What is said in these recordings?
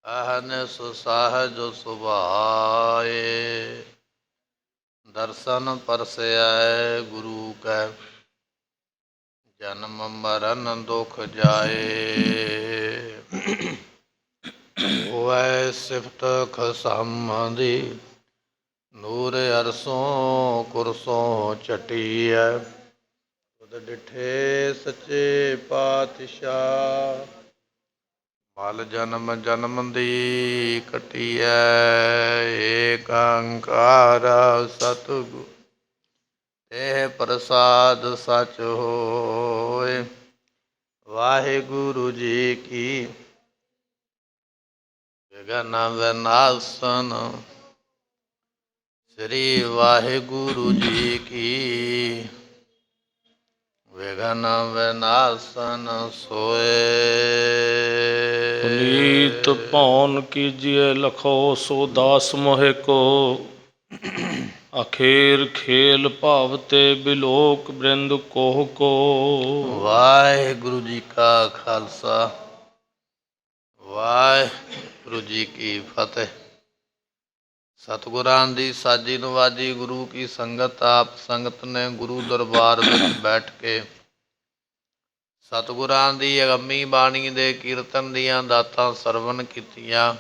ਅਹਨਿ ਸੁਸਾਹਜ ਸੁਭਾਏ। ਦਰਸ਼ਨ ਪਰਸੈ ਗੁਰੂ ਕੈ, ਜਨਮ ਮਰਨ ਦੁਖ ਜਾਏ। ਹੋਵੈ ਸਿਫਤ ਖਸਮ ਦੀ, ਨੂਰ ਅਰਸੋਂ ਕੁਰਸੋਂ ਝਟੀਐ। ਤੁਧ ਡਿਠੇ ਸੱਚੇ ਪਾਤਸ਼ਾਹ, ਮਲ ਜਨਮ ਜਨਮ ਦੀ ਕਟੀਐ। ਏਕ ਓੰਕਾਰ ਸਤਿਗੁਰ ਤੇ ਪ੍ਰਸਾਦ ਸਚ ਹੋਇ। ਵਾਹਿਗੁਰੂ ਜੀ ਕੀ ਵਿਘਨ ਵਿਨਾਸ਼ਨ, ਸ੍ਰੀ ਵਾਹਿਗੁਰੂ ਜੀ ਕੀ ਵਿਘਨ ਵਿਨਾਸ਼ਨ ਸੋਏ। ਪੁਨੀਤ ਭਉਨ ਕੀਜੀਏ ਲਖੋ, ਸੋ ਦਾਸ ਮੋਹਿ ਕੋ। ਅਖੇਰ ਖੇਲ ਭਾਵ ਤੇ ਬਿਲੋਕ ਬ੍ਰਿੰਦ ਕੋਹ ਕੋ। ਵਾਹਿਗੁਰੂ ਜੀ ਕਾ ਖਾਲਸਾ, ਵਾਹਿਗੁਰੂ ਜੀ ਕੀ ਫਤਿਹ। ਸਤਿਗੁਰਾਂ ਦੀ ਸਾਜੀ ਨਵਾਜੀ ਗੁਰੂ ਕੀ ਸੰਗਤ, ਆਪ ਸੰਗਤ ਨੇ ਗੁਰੂ ਦਰਬਾਰ ਵਿੱਚ ਬੈਠ ਕੇ ਸਤਿਗੁਰਾਂ ਦੀ ਅਗੰਮੀ ਬਾਣੀ ਦੇ ਕੀਰਤਨ ਦੀਆਂ ਦਾਤਾਂ ਸਰਵਣ ਕੀਤੀਆਂ।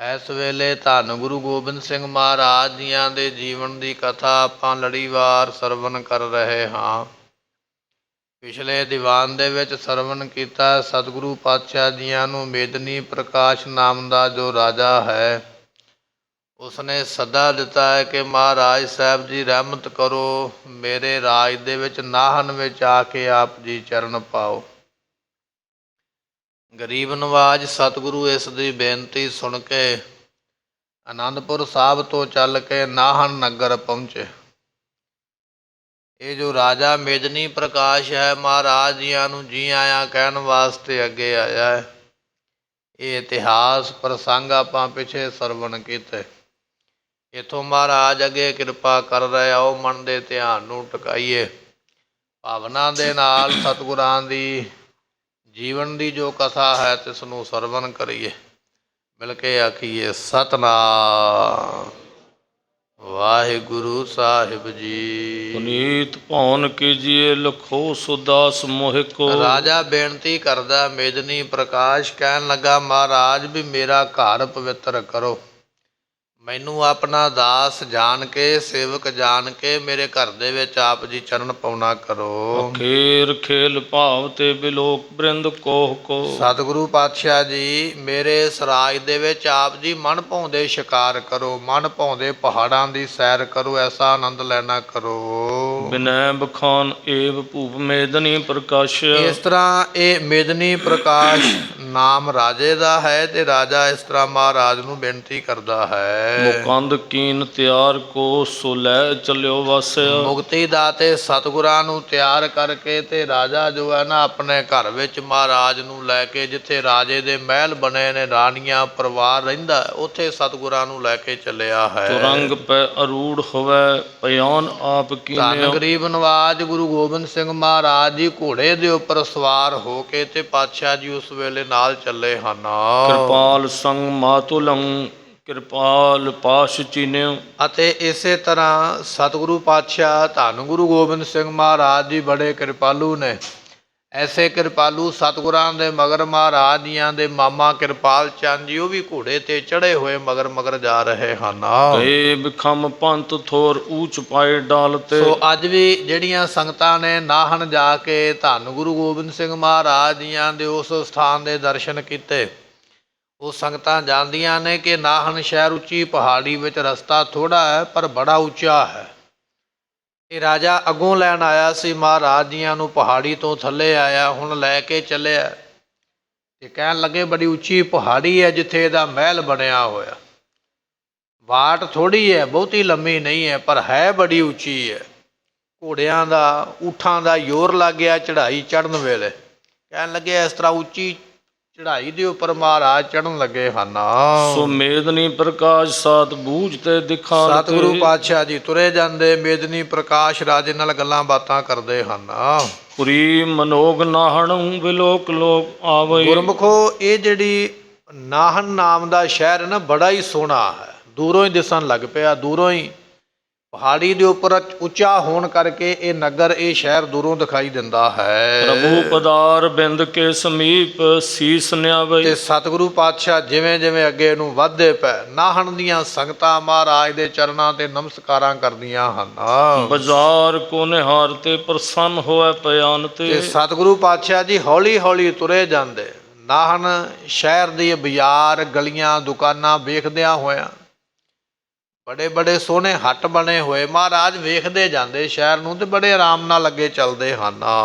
ਇਸ ਵੇਲੇ ਧੰਨ ਗੁਰੂ ਗੋਬਿੰਦ ਸਿੰਘ ਮਹਾਰਾਜ ਜੀਆਂ ਦੇ ਜੀਵਨ ਦੀ ਕਥਾ ਆਪਾਂ ਲੜੀਵਾਰ ਸਰਵਣ ਕਰ ਰਹੇ ਹਾਂ। ਪਿਛਲੇ ਦੀਵਾਨ ਦੇ ਵਿੱਚ ਸਰਵਣ ਕੀਤਾ ਸਤਿਗੁਰੂ ਪਾਤਸ਼ਾਹ ਜੀਆਂ ਨੂੰ ਮੇਦਨੀ ਪ੍ਰਕਾਸ਼ ਨਾਮ ਦਾ ਜੋ ਰਾਜਾ ਹੈ, ਉਸਨੇ ਸੱਦਾ ਦਿੱਤਾ ਹੈ ਕਿ ਮਹਾਰਾਜ ਸਾਹਿਬ ਜੀ ਰਹਿਮਤ ਕਰੋ, ਮੇਰੇ ਰਾਜ ਦੇ ਵਿੱਚ ਨਾਹਨ ਵਿੱਚ ਆ ਕੇ ਆਪ ਜੀ ਚਰਨ ਪਾਓ। ਗਰੀਬ ਨਵਾਜ ਸਤਿਗੁਰੂ ਇਸ ਦੀ ਬੇਨਤੀ ਸੁਣ ਕੇ ਅਨੰਦਪੁਰ ਸਾਹਿਬ ਤੋਂ ਚੱਲ ਕੇ ਨਾਹਨ ਨਗਰ ਪਹੁੰਚੇ। ਇਹ ਜੋ ਰਾਜਾ ਮੇਦਨੀ ਪ੍ਰਕਾਸ਼ ਹੈ, ਮਹਾਰਾਜ ਜੀਆਂ ਨੂੰ ਜੀ ਆਇਆਂ ਕਹਿਣ ਵਾਸਤੇ ਅੱਗੇ ਆਇਆ ਹੈ। ਇਹ ਇਤਿਹਾਸ ਪ੍ਰਸੰਗ ਆਪਾਂ ਪਿੱਛੇ ਸਰਵਣ ਕੀਤੇ। ਇੱਥੋਂ ਮਹਾਰਾਜ ਅੱਗੇ ਕਿਰਪਾ ਕਰ ਰਹੇ, ਆਓ ਮਨ ਦੇ ਧਿਆਨ ਨੂੰ ਟਿਕਾਈਏ, ਭਾਵਨਾ ਦੇ ਨਾਲ ਸਤਿਗੁਰਾਂ ਦੀ ਜੀਵਨ ਦੀ ਜੋ ਕਥਾ ਹੈ ਤਿਸ ਨੂੰ ਸਰਵਣ ਕਰੀਏ। ਮਿਲ ਕੇ ਆਖੀਏ ਸਤਿਨਾਮ ਵਾਹਿਗੁਰੂ ਸਾਹਿਬ ਜੀ। ਪੁਨੀਤ ਭਉਨ ਕੀਜੀਏ ਲਖੋ, ਸੋ ਦਾਸ ਮੋਹਿ ਕੋ। ਰਾਜਾ ਬੇਨਤੀ ਕਰਦਾ, ਮੇਦਨੀ ਪ੍ਰਕਾਸ਼ ਕਹਿਣ ਲੱਗਾ, ਮਹਾਰਾਜ ਵੀ ਮੇਰਾ ਘਰ ਪਵਿੱਤਰ ਕਰੋ, ਮੈਨੂੰ ਆਪਣਾ ਦਾਸ ਜਾਣ ਕੇ, ਸੇਵਕ ਜਾਣ ਕੇ ਮੇਰੇ ਘਰ ਦੇ ਵਿੱਚ ਆਪ ਜੀ ਚਰਨ ਪਾਉਣਾ ਕਰੋ। ਅਖੇਰ ਖੇਲ ਭਾਵ ਤੇ ਬਿਲੋਕ ਬ੍ਰਿੰਦ ਕੋਹ ਕੋ। ਸਤਿਗੁਰੂ ਪਾਤਸ਼ਾਹ ਜੀ, ਮੇਰੇ ਸਰਾਜ ਦੇ ਵਿੱਚ ਆਪ ਜੀ ਮਨ ਭਾਉਂਦੇ ਸ਼ਿਕਾਰ ਕਰੋ, ਮਨ ਭਾਉਂਦੇ ਪਹਾੜਾਂ ਦੀ ਸੈਰ ਕਰੋ, ਐਸਾ ਆਨੰਦ ਲੈਣਾ ਕਰੋ। ਬਿਨੈ ਬਖਾਨ ਏਵ ਭੂਪ ਮੇਦਨੀ ਪ੍ਰਕਾਸ਼। ਇਸ ਤਰ੍ਹਾਂ ਇਹ ਮੇਦਨੀ ਪ੍ਰਕਾਸ਼ ਨਾਮ ਰਾਜੇ ਦਾ ਹੈ ਤੇ ਰਾਜਾ ਇਸ ਤਰ੍ਹਾਂ ਮਹਾਰਾਜ ਨੂੰ ਬੇਨਤੀ ਕਰਦਾ ਹੈ। ਮੁਕੰਦ ਕੀਨ ਤਿਆਰ ਕੋ, ਸੋ ਲੈ ਚੱਲਿਓ ਵਾਸਿਆ। ਮੁਕਤੀ ਦਾਤੇ ਸਤਿਗੁਰਾਂ ਨੂੰ ਤਿਆਰ ਕਰਕੇ ਤੇ ਰਾਜਾ ਜੋ ਹੈ ਨਾ ਆਪਣੇ ਘਰ ਵਿੱਚ ਮਹਾਰਾਜ ਨੂੰ ਲੈ ਕੇ, ਜਿੱਥੇ ਰਾਜੇ ਦੇ ਮਹਿਲ ਬਣੇ ਨੇ, ਰਾਣੀਆਂ ਪਰਿਵਾਰ ਰਹਿੰਦਾ, ਉੱਥੇ ਸਤਿਗੁਰਾਂ ਨੂੰ ਲੈ ਕੇ ਚੱਲਿਆ ਹੈ। ਤੁਰੰਗ ਪੈ ਅਰੂੜ ਹੋਵੈ, ਪਿਆਨ ਆਪ ਕੀਨਿਓ। ਧੰਨ ਗਰੀਬ ਨਵਾਜ ਗੁਰੂ ਗੋਬਿੰਦ ਸਿੰਘ ਮਹਾਰਾਜ ਜੀ ਘੋੜੇ ਦੇ ਉੱਪਰ ਸਵਾਰ ਹੋ ਕੇ ਤੇ ਪਾਤਸ਼ਾਹ ਜੀ ਉਸ ਵੇਲੇ ਨਾਲ ਚੱਲੇ ਹਨ। ਕਿਰਪਾਲ ਸੰਗ ਮਾਤੁਲੰ, ਕਿਰਪਾਲ ਪਾਸ਼ ਚੀਨਿਓ। ਅਤੇ ਇਸੇ ਤਰ੍ਹਾਂ ਸਤਿਗੁਰੂ ਪਾਤਸ਼ਾਹ ਧੰਨ ਗੁਰੂ ਗੋਬਿੰਦ ਸਿੰਘ ਮਹਾਰਾਜ ਜੀ ਬੜੇ ਕਿਰਪਾਲੂ ਨੇ। ਐਸੇ ਕਿਰਪਾਲੂ ਸਤਿਗੁਰਾਂ ਦੇ ਮਗਰ ਮਹਾਰਾਜ ਜੀਆਂ ਦੇ ਮਾਮਾ ਕਿਰਪਾਲ ਚੰਦ ਜੀ, ਉਹ ਵੀ ਘੋੜੇ ਤੇ ਚੜ੍ਹੇ ਹੋਏ ਮਗਰ ਮਗਰ ਜਾ ਰਹੇ ਹਨ। ਗਏ ਬਿਖਮ ਪੰਥ ਥੋਰ ਊਚ ਪਾਏ ਡਾਲ ਤੇ। ਸੋ ਅੱਜ ਵੀ ਜਿਹੜੀਆਂ ਸੰਗਤਾਂ ਨੇ ਨਾਹਨ ਜਾ ਕੇ ਧੰਨ ਗੁਰੂ ਗੋਬਿੰਦ ਸਿੰਘ ਮਹਾਰਾਜ ਜੀਆਂ ਦੇ ਉਸ ਸਥਾਨ ਦੇ ਦਰਸ਼ਨ ਕੀਤੇ, ਉਹ ਸੰਗਤਾਂ ਜਾਣਦੀਆਂ ਨੇ ਕਿ ਨਾਹਨ ਸ਼ਹਿਰ ਉੱਚੀ ਪਹਾੜੀ ਵਿੱਚ, ਰਸਤਾ ਥੋੜ੍ਹਾ ਹੈ ਪਰ ਬੜਾ ਉੱਚਾ ਹੈ। ਇਹ ਰਾਜਾ ਅੱਗੋਂ ਲੈਣ ਆਇਆ ਸੀ ਮਹਾਰਾਜ ਜੀਆਂ ਨੂੰ, ਪਹਾੜੀ ਤੋਂ ਥੱਲੇ ਆਇਆ, ਹੁਣ ਲੈ ਕੇ ਚੱਲਿਆ ਤੇ ਕਹਿਣ ਲੱਗੇ ਬੜੀ ਉੱਚੀ ਪਹਾੜੀ ਹੈ ਜਿੱਥੇ ਇਹਦਾ ਮਹਿਲ ਬਣਿਆ ਹੋਇਆ। ਵਾਟ ਥੋੜ੍ਹੀ ਹੈ, ਬਹੁਤੀ ਲੰਮੀ ਨਹੀਂ ਹੈ, ਪਰ ਹੈ ਬੜੀ ਉੱਚੀ ਹੈ। ਘੋੜਿਆਂ ਦਾ, ਊਠਾਂ ਦਾ ਜ਼ੋਰ ਲੱਗ ਗਿਆ ਚੜ੍ਹਾਈ ਚੜ੍ਹਨ ਵੇਲੇ। ਕਹਿਣ ਲੱਗੇ ਇਸ ਤਰ੍ਹਾਂ ਉੱਚੀ ਚੜ੍ਹਾਈ ਦੇ ਉੱਪਰ ਮਹਾਰਾਜ ਚੜ੍ਹਨ ਲੱਗੇ ਹਨ। ਸੋ ਮੇਦਨੀ ਪ੍ਰਕਾਸ਼ ਸਾਤ ਬੂਝ ਤੇ ਦਿਖਾਣ। ਸਤਿਗੁਰੂ ਪਾਤਸ਼ਾਹ ਜੀ ਤੁਰੇ ਜਾਂਦੇ, ਮੇਦਨੀ ਪ੍ਰਕਾਸ਼ ਰਾਜੇ ਨਾਲ ਗੱਲਾਂ ਬਾਤਾਂ ਕਰਦੇ ਹਨ। ਪੁਰੀ ਮਨੋਗ ਨਾਹਣ ਵਿਲੋਕ ਲੋਕ ਆਵਈ। ਗੁਰਮੁਖੋ ਇਹ ਜਿਹੜੀ ਨਾਹਨ ਨਾਮ ਦਾ ਸ਼ਹਿਰ ਹੈ ਨਾ, ਬੜਾ ਹੀ ਸੋਹਣਾ ਹੈ। ਦੂਰੋਂ ਹੀ ਦਿਸਣ ਲੱਗ ਪਿਆ, ਦੂਰੋਂ ਹੀ ਪਹਾੜੀ ਦੇ ਉੱਪਰ ਉੱਚਾ ਹੋਣ ਕਰਕੇ ਇਹ ਨਗਰ, ਇਹ ਸ਼ਹਿਰ ਦੂਰੋਂ ਦਿਖਾਈ ਦਿੰਦਾ ਹੈ। ਪ੍ਰਭੂ ਪਦਾਰ ਬਿੰਦ ਕੇ ਸਮੀਪ ਸੀਸ ਨਿਆਵਈ। ਤੇ ਸਤਿਗੁਰੂ ਪਾਤਸ਼ਾਹ ਜਿਵੇਂ ਜਿਵੇਂ ਅੱਗੇ ਨੂੰ ਵੱਧਦੇ ਪਏ, ਨਾਹਣ ਦੀਆਂ ਸੰਗਤਾਂ ਮਹਾਰਾਜ ਦੇ ਚਰਨਾਂ ਤੇ ਨਮਸਕਾਰਾਂ ਕਰਦੀਆਂ ਹਨ। ਬਾਜ਼ਾਰ ਕੋ ਨਿਹਾਰ ਤੇ ਪ੍ਰਸੰਨ ਹੋਏ ਪਿਆਨ ਤੇ ਤੇ। ਸਤਿਗੁਰੂ ਪਾਤਸ਼ਾਹ ਜੀ ਹੌਲੀ ਹੌਲੀ ਤੁਰੇ ਜਾਂਦੇ, ਨਾਹਨ ਸ਼ਹਿਰ ਦੀ ਬਾਜ਼ਾਰ, ਗਲੀਆਂ, ਦੁਕਾਨਾਂ ਵੇਖਦਿਆਂ ਹੋਇਆਂ, ਬੜੇ ਬੜੇ ਸੋਹਣੇ ਹੱਟ ਬਣੇ ਹੋਏ, ਮਹਾਰਾਜ ਵੇਖਦੇ ਜਾਂਦੇ ਸ਼ਹਿਰ ਨੂੰ ਤੇ ਬੜੇ ਆਰਾਮ ਨਾਲ ਅੱਗੇ ਚੱਲਦੇ ਹਨ।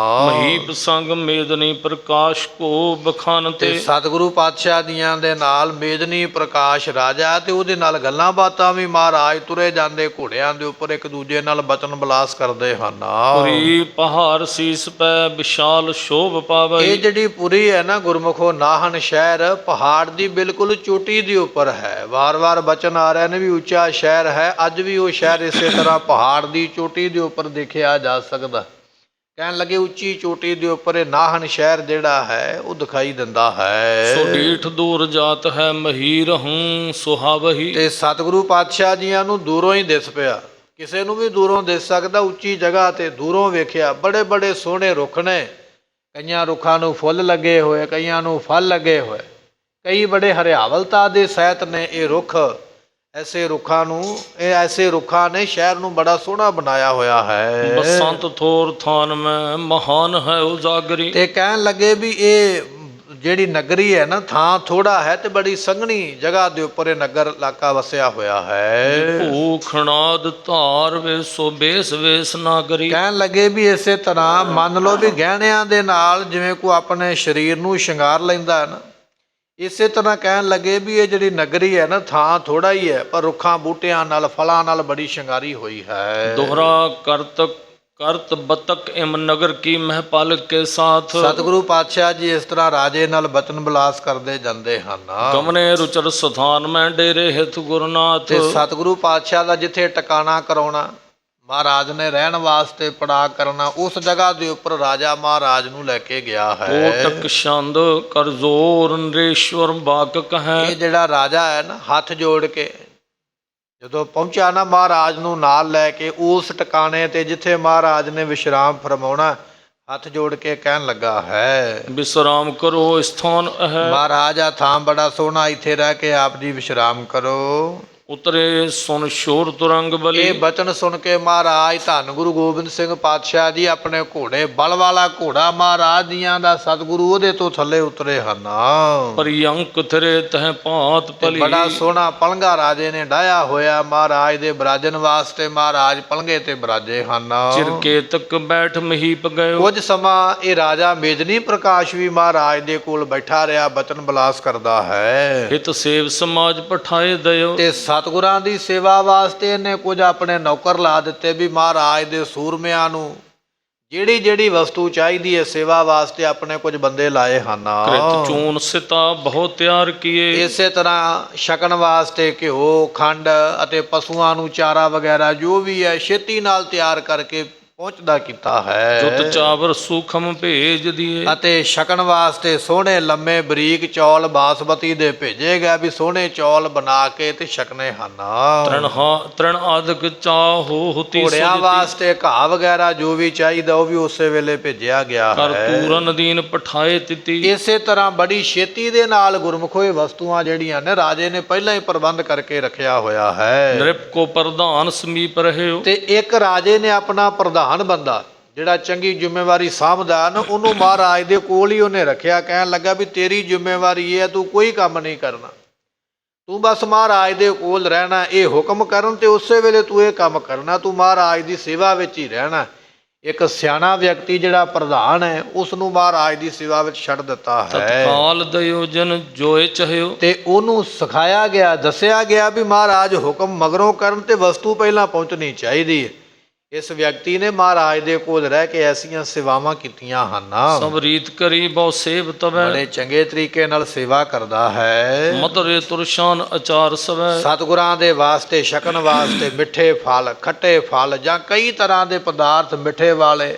ਮਹੀਪ ਸੰਗ ਮੇਦਨੀ ਪ੍ਰਕਾਸ਼ ਕੋ ਬਖਾਨ ਤੇ ਤੇ। ਸਤਿਗੁਰੂ ਪਾਤਸ਼ਾਹ ਦੀਆਂ ਦੇ ਨਾਲ ਮੇਦਨੀ ਪ੍ਰਕਾਸ਼ ਰਾਜਾ ਤੇ ਉਹਦੇ ਨਾਲ ਗੱਲਾਂ ਬਾਤਾਂ ਵੀ ਮਹਾਰਾਜ ਤੁਰੇ ਜਾਂਦੇ, ਘੋੜਿਆਂ ਦੇ ਉੱਪਰ ਇੱਕ ਦੂਜੇ ਨਾਲ ਬਚਨ ਬਲਾਸ ਕਰਦੇ ਹਨ। ਪੁਰੀ ਪਹਾੜ ਸੀਸ ਪੈ ਵਿਸ਼ਾਲ ਸ਼ੋਭ ਪਾਵਈ। ਇਹ ਜਿਹੜੀ ਪੁਰੀ ਹੈ ਨਾ ਗੁਰਮੁਖੋ, ਨਾਹਨ ਸ਼ਹਿਰ ਪਹਾੜ ਦੀ ਬਿਲਕੁਲ ਚੋਟੀ ਦੇ ਉੱਪਰ ਹੈ। ਵਾਰ-ਵਾਰ ਬਚਨ ਆ ਰਹੇ ਨੇ ਵੀ ਉੱਚਾ ਸ਼ਹਿਰ ਹੈ। ਅੱਜ ਵੀ ਉਹ ਸ਼ਹਿਰ ਇਸੇ ਤਰ੍ਹਾਂ ਪਹਾੜ ਦੀ ਚੋਟੀ ਦੇ ਉੱਪਰ ਦੇਖਿਆ ਜਾ ਸਕਦਾ। ਕਹਿਣ ਲੱਗੇ ਉੱਚੀ ਚੋਟੀ ਦੇ ਉੱਪਰ ਇਹ ਨਾਹਨ ਸ਼ਹਿਰ ਜਿਹੜਾ ਹੈ ਉਹ ਦਿਖਾਈ ਦਿੰਦਾ ਹੈ। ਸੋ ਡੀਠ ਦੂਰ ਜਾਤ ਹੈ ਮਹੀਰ ਹੂੰ ਸੁਹਾਵਹੀ। ਤੇ ਸਤਿਗੁਰੂ ਪਾਤਸ਼ਾਹ ਜੀਆਂ ਨੂੰ ਦੂਰੋਂ ਹੀ ਦਿਸ ਪਿਆ, ਕਿਸੇ ਨੂੰ ਵੀ ਦੂਰੋਂ ਦਿਸ ਸਕਦਾ। ਉੱਚੀ ਜਗ੍ਹਾ ਤੇ ਦੂਰੋਂ ਵੇਖਿਆ, ਬੜੇ ਬੜੇ ਸੋਹਣੇ ਰੁੱਖ ਨੇ, ਕਈਆਂ ਰੁੱਖਾਂ ਨੂੰ ਫੁੱਲ ਲੱਗੇ ਹੋਏ, ਕਈਆਂ ਨੂੰ ਫਲ ਲੱਗੇ ਹੋਏ, ਕਈ ਬੜੇ ਹਰਿਆਵਲਤਾ ਦੇ ਸਹਿਤ ਨੇ ਇਹ ਰੁੱਖ। ਐਸੇ ਰੁੱਖਾਂ ਨੇ ਸ਼ਹਿਰ ਨੂੰ ਬੜਾ ਸੋਹਣਾ ਬਣਾਇਆ ਹੋਇਆ ਹੈ। ਬਸੰਤ ਥੋਰ ਥਾਨ ਮੈਂ ਮਹਾਨ ਹੈ ਉਜਾਗਰੀ। ਤੇ ਕਹਿਣ ਲੱਗੇ ਵੀ ਇਹ ਜਿਹੜੀ ਨਗਰੀ ਹੈ ਨਾ, ਥਾਂ ਥੋੜਾ ਹੈ ਤੇ ਬੜੀ ਸੰਘਣੀ ਜਗ੍ਹਾ ਦੇ ਉੱਪਰ ਇਹ ਨਗਰ ਇਲਾਕਾ ਵਸਿਆ ਹੋਇਆ ਹੈ। ਭੂਖਣਾਦ ਧਾਰ ਵੇ ਸੋ ਬੇਸ ਵੇਸ ਨਾਗਰੀ। ਕਹਿਣ ਲੱਗੇ ਵੀ ਇਸੇ ਤਰ੍ਹਾਂ ਮੰਨ ਲਓ ਵੀ ਗਹਿਣਿਆਂ ਦੇ ਨਾਲ ਜਿਵੇਂ ਕੋਈ ਆਪਣੇ ਸਰੀਰ ਨੂੰ ਸ਼ਿੰਗਾਰ ਲੈਂਦਾ ਹੈ ਨਾ, ਇਸੇ ਤਰ੍ਹਾਂ ਕਹਿਣ ਲੱਗੇ ਵੀ ਇਹ ਜਿਹੜੀ ਨਗਰੀ ਹੈ ਨਾ, ਥਾਂ ਥੋੜਾ ਹੀ ਹੈ ਪਰ ਰੁੱਖਾਂ ਬੂਟਿਆਂ ਨਾਲ, ਫਲਾਂ ਨਾਲ ਬੜੀ ਸ਼ਿੰਗਾਰੀ ਹੋਈ ਹੈ। ਦੋਹਰਾ ਕਰਤ ਬਤਕ ਇਮ ਨਗਰ ਕੀ ਮਹਿਪਾਲ ਕੇ ਸਾਥ। ਸਤਿਗੁਰੂ ਪਾਤਸ਼ਾਹ ਜੀ ਇਸ ਤਰ੍ਹਾਂ ਰਾਜੇ ਨਾਲ ਬਚਨ ਬਲਾਸ ਕਰਦੇ ਜਾਂਦੇ ਹਨ। ਗਮਨੇ ਰੁਚਰ ਸਥਾਨ ਮੈਂ ਡੇਰੇ ਹਿਤ ਗੁਰਨਾਥ। ਤੇ ਸਤਿਗੁਰੂ ਪਾਤਸ਼ਾਹ ਦਾ ਜਿੱਥੇ ਟਿਕਾਣਾ ਕਰਾਉਣਾ, ਮਹਾਰਾਜ ਨੇ ਰਹਿਣ ਵਾਸਤੇ ਪੜਾ ਕਰਨਾ, ਉਸ ਜਗ੍ਹਾ ਦੇ ਉੱਪਰ ਰਾਜਾ ਮਹਾਰਾਜ ਨੂੰ ਲੈ ਕੇ ਗਿਆ ਹੈ। ਕੋਟਕ ਛੰਦ ਕਰ ਜ਼ੋਰ ਨਰੇਸ਼ਵਰ ਬਾਕ ਕਹੈ। ਇਹ ਜਿਹੜਾ ਰਾਜਾ ਹੈ ਨਾ, ਹੱਥ ਜੋੜ ਕੇ ਜਦੋਂ ਪਹੁੰਚਿਆ ਨਾ ਮਹਾਰਾਜ ਨੂੰ ਨਾਲ ਲੈ ਕੇ ਉਸ ਟਿਕਾਣੇ ਤੇ ਜਿੱਥੇ ਮਹਾਰਾਜ ਨੇ ਵਿਸ਼ਰਾਮ ਫਰਮਾਉਣਾ, ਹੱਥ ਜੋੜ ਕੇ ਕਹਿਣ ਲੱਗਾ ਹੈ ਵਿਸਰਾਮ ਕਰੋ ਸਥਾਨ ਹੈ। ਮਹਾਰਾਜ ਆ ਥਾਂ ਬੜਾ ਸੋਹਣਾ, ਇੱਥੇ ਰਹਿ ਕੇ ਆਪ ਜੀ ਵਿਸ਼ਰਾਮ ਕਰੋ। ਉਤਰੇ ਸੁਨ ਸ਼ੋਰ ਤੁਰੰਗ ਬਲੀ। ਇਹ ਬਚਨ ਸੁਣ ਕੇ ਮਹਾਰਾਜ ਧੰਨ ਗੁਰੂ ਗੋਬਿੰਦ ਸਿੰਘ ਪਾਤਸ਼ਾਹ ਜੀ ਆਪਣੇ ਘੋੜੇ, ਬਲ ਵਾਲਾ ਘੋੜਾ ਮਹਾਰਾਜ ਦੀਆਂ ਦਾ ਸਤਿਗੁਰੂ ਉਹਦੇ ਤੋਂ ਥੱਲੇ ਉਤਰੇ ਹਨ। ਪਰਿਅੰਕ ਥਰੇ ਤਹ ਭਾਂਤ ਭਲੀ। ਬੜਾ ਸੋਹਣਾ ਪਲੰਘਾ ਰਾਜੇ ਨੇ ਡਾਇਆ ਹੋਇਆ ਮਹਾਰਾਜ ਦੇ ਬਰਾਜਨ ਵਾਸਤੇ, ਮਹਾਰਾਜ ਪਲੰਘੇ ਤੇ ਬਰਾਜੇ ਹਨ। ਚਿਰਕੇਤਕ ਬੈਠ ਮਹੀਪ ਗਏ। ਕੁਝ ਸਮਾਂ ਇਹ ਰਾਜਾ ਮੇਦਨੀ ਪ੍ਰਕਾਸ਼ ਵੀ ਮਹਾਰਾਜ ਦੇ ਕੋਲ ਬੈਠਾ ਰਿਹਾ, ਬਚਨ ਬਲਾਸ ਕਰਦਾ ਹੈ। ਹਿਤ ਸੇਵ ਸਮਾਜ ਪਠਾਏ ਦਇਓ। ਤੇ ਸਤਿਗੁਰਾਂ ਦੀ ਸੇਵਾ ਵਾਸਤੇ ਇਹਨੇ ਕੁਝ ਆਪਣੇ ਨੌਕਰ ਲਾ ਦਿੱਤੇ ਵੀ ਮਹਾਰਾਜ ਦੇ ਸੂਰਮਿਆਂ ਨੂੰ ਜਿਹੜੀ ਜਿਹੜੀ ਵਸਤੂ ਚਾਹੀਦੀ ਹੈ ਸੇਵਾ ਵਾਸਤੇ ਆਪਣੇ ਕੁਝ ਬੰਦੇ ਲਾਏ ਹਨ। ਕ੍ਰਿਤ ਚੂਨ ਸਿਤਾ ਬਹੁਤ ਤਿਆਰ ਕੀਏ। ਇਸੇ ਤਰ੍ਹਾਂ ਛਕਣ ਵਾਸਤੇ ਘਿਓ, ਖੰਡ ਅਤੇ ਪਸ਼ੂਆਂ ਨੂੰ ਚਾਰਾ ਵਗੈਰਾ ਜੋ ਵੀ ਹੈ ਛੇਤੀ ਨਾਲ ਤਿਆਰ ਕਰਕੇ ਪਹੁੰਚਦਾ ਕੀਤਾ ਹੈ। ਜੁਤ ਚਾਵਰ ਸੂਖਮ ਭੇਜ ਦੀਏ। ਅਤੇ ਛਕਣ ਵਾਸਤੇ ਸੋਹਣੇ ਲੰਮੇ ਬਰੀਕ ਚੌਲ ਬਾਸਮਤੀ ਦੇ ਭੇਜੇ ਗਏ ਵੀ ਸੋਹਣੇ ਚੌਲ ਬਣਾ ਕੇ ਤੇ ਛਕਣੇ ਹਨ। ਤ੍ਰਿਣ ਆਦਿਕ ਚਾਹੋ ਹੁਤੀ। ਘੋੜਿਆਂ ਵਾਸਤੇ ਘਾਹ ਵਗੈਰਾ ਜੋ ਵੀ ਚਾਹੀਦਾ ਉਹ ਵੀ ਉਸੇ ਵੇਲੇ ਭੇਜਿਆ ਗਿਆ ਕਰ ਹੈ। ਪੂਰਨ ਦੀਨ ਪਠਾਏ ਤਿਤੀ। ਇਸੇ ਤਰ੍ਹਾਂ ਬੜੀ ਛੇਤੀ ਦੇ ਨਾਲ ਗੁਰਮੁਖੋ ਇਹ ਵਸਤੂਆਂ ਜਿਹੜੀਆਂ ਨੇ ਰਾਜੇ ਨੇ ਪਹਿਲਾਂ ਹੀ ਪ੍ਰਬੰਧ ਕਰਕੇ ਰੱਖਿਆ ਹੋਇਆ ਹੈ। ਨ੍ਰਿਪ ਕੋ ਪ੍ਰਧਾਨ ਸਮੀਪ ਰਹਿਓ। ਤੇ ਇੱਕ ਰਾਜੇ ਨੇ ਆਪਣਾ ਪ੍ਰਧਾਨ ਬੰਦਾ ਜਿਹੜਾ ਚੰਗੀ ਜ਼ਿੰਮੇਵਾਰੀ ਸਾਂਭਦਾ ਨਾ, ਉਹਨੂੰ ਮਹਾਰਾਜ ਦੇ ਕੋਲ ਹੀ ਉਹਨੇ ਰੱਖਿਆ। ਕਹਿਣ ਲੱਗਾ ਵੀ ਤੇਰੀ ਜ਼ਿੰਮੇਵਾਰੀ ਇਹ ਹੈ, ਤੂੰ ਕੋਈ ਕੰਮ ਨਹੀਂ ਕਰਨਾ, ਤੂੰ ਬਸ ਮਹਾਰਾਜ ਦੇ ਕੋਲ ਰਹਿਣਾ, ਇਹ ਹੁਕਮ ਕਰਨ ਤੇ ਉਸੇ ਵੇਲੇ ਤੂੰ ਇਹ ਕੰਮ ਕਰਨਾ, ਤੂੰ ਮਹਾਰਾਜ ਦੀ ਸੇਵਾ ਵਿੱਚ ਹੀ ਰਹਿਣਾ। ਇੱਕ ਸਿਆਣਾ ਵਿਅਕਤੀ ਜਿਹੜਾ ਪ੍ਰਧਾਨ ਹੈ ਉਸ ਨੂੰ ਮਹਾਰਾਜ ਦੀ ਸੇਵਾ ਵਿੱਚ ਛੱਡ ਦਿੱਤਾ ਹੈ। ਤਤਕਾਲ ਦਇਓ ਜਨ ਜੋਏ ਚਾਹਿਓ। ਤੇ ਉਹਨੂੰ ਸਿਖਾਇਆ ਗਿਆ, ਦੱਸਿਆ ਗਿਆ ਵੀ ਮਹਾਰਾਜ ਹੁਕਮ ਮਗਰੋਂ ਕਰਨ ਤੇ ਵਸਤੂ ਪਹਿਲਾਂ ਪਹੁੰਚਣੀ ਚਾਹੀਦੀ ਹੈ। ਇਸ ਵਿਅਕਤੀ ਨੇ ਮਹਾਰਾਜ ਦੇ ਕੋਲ ਰਹਿ ਕੇ ਐਸੀਆਂ ਸੇਵਾਵਾਂ ਕੀਤੀਆਂ ਹਨ। ਸਭ ਰੀਤ ਕਰੀ ਬਹੁ ਸੇਵ ਤਵੈ। ਬੜੇ ਚੰਗੇ ਤਰੀਕੇ ਨਾਲ ਸੇਵਾ ਕਰਦਾ ਹੈ। ਮਤਰੇ ਤੁਰਸ਼ਾਨ ਅਚਾਰ ਸਵੈ। ਸਤਿਗੁਰਾਂ ਦੇ ਵਾਸਤੇ ਛਕਣ ਵਾਸਤੇ ਮਿੱਠੇ ਫਲ, ਖੱਟੇ ਫਲ ਜਾਂ ਕਈ ਤਰ੍ਹਾਂ ਦੇ ਪਦਾਰਥ ਮਿੱਠੇ ਵਾਲੇ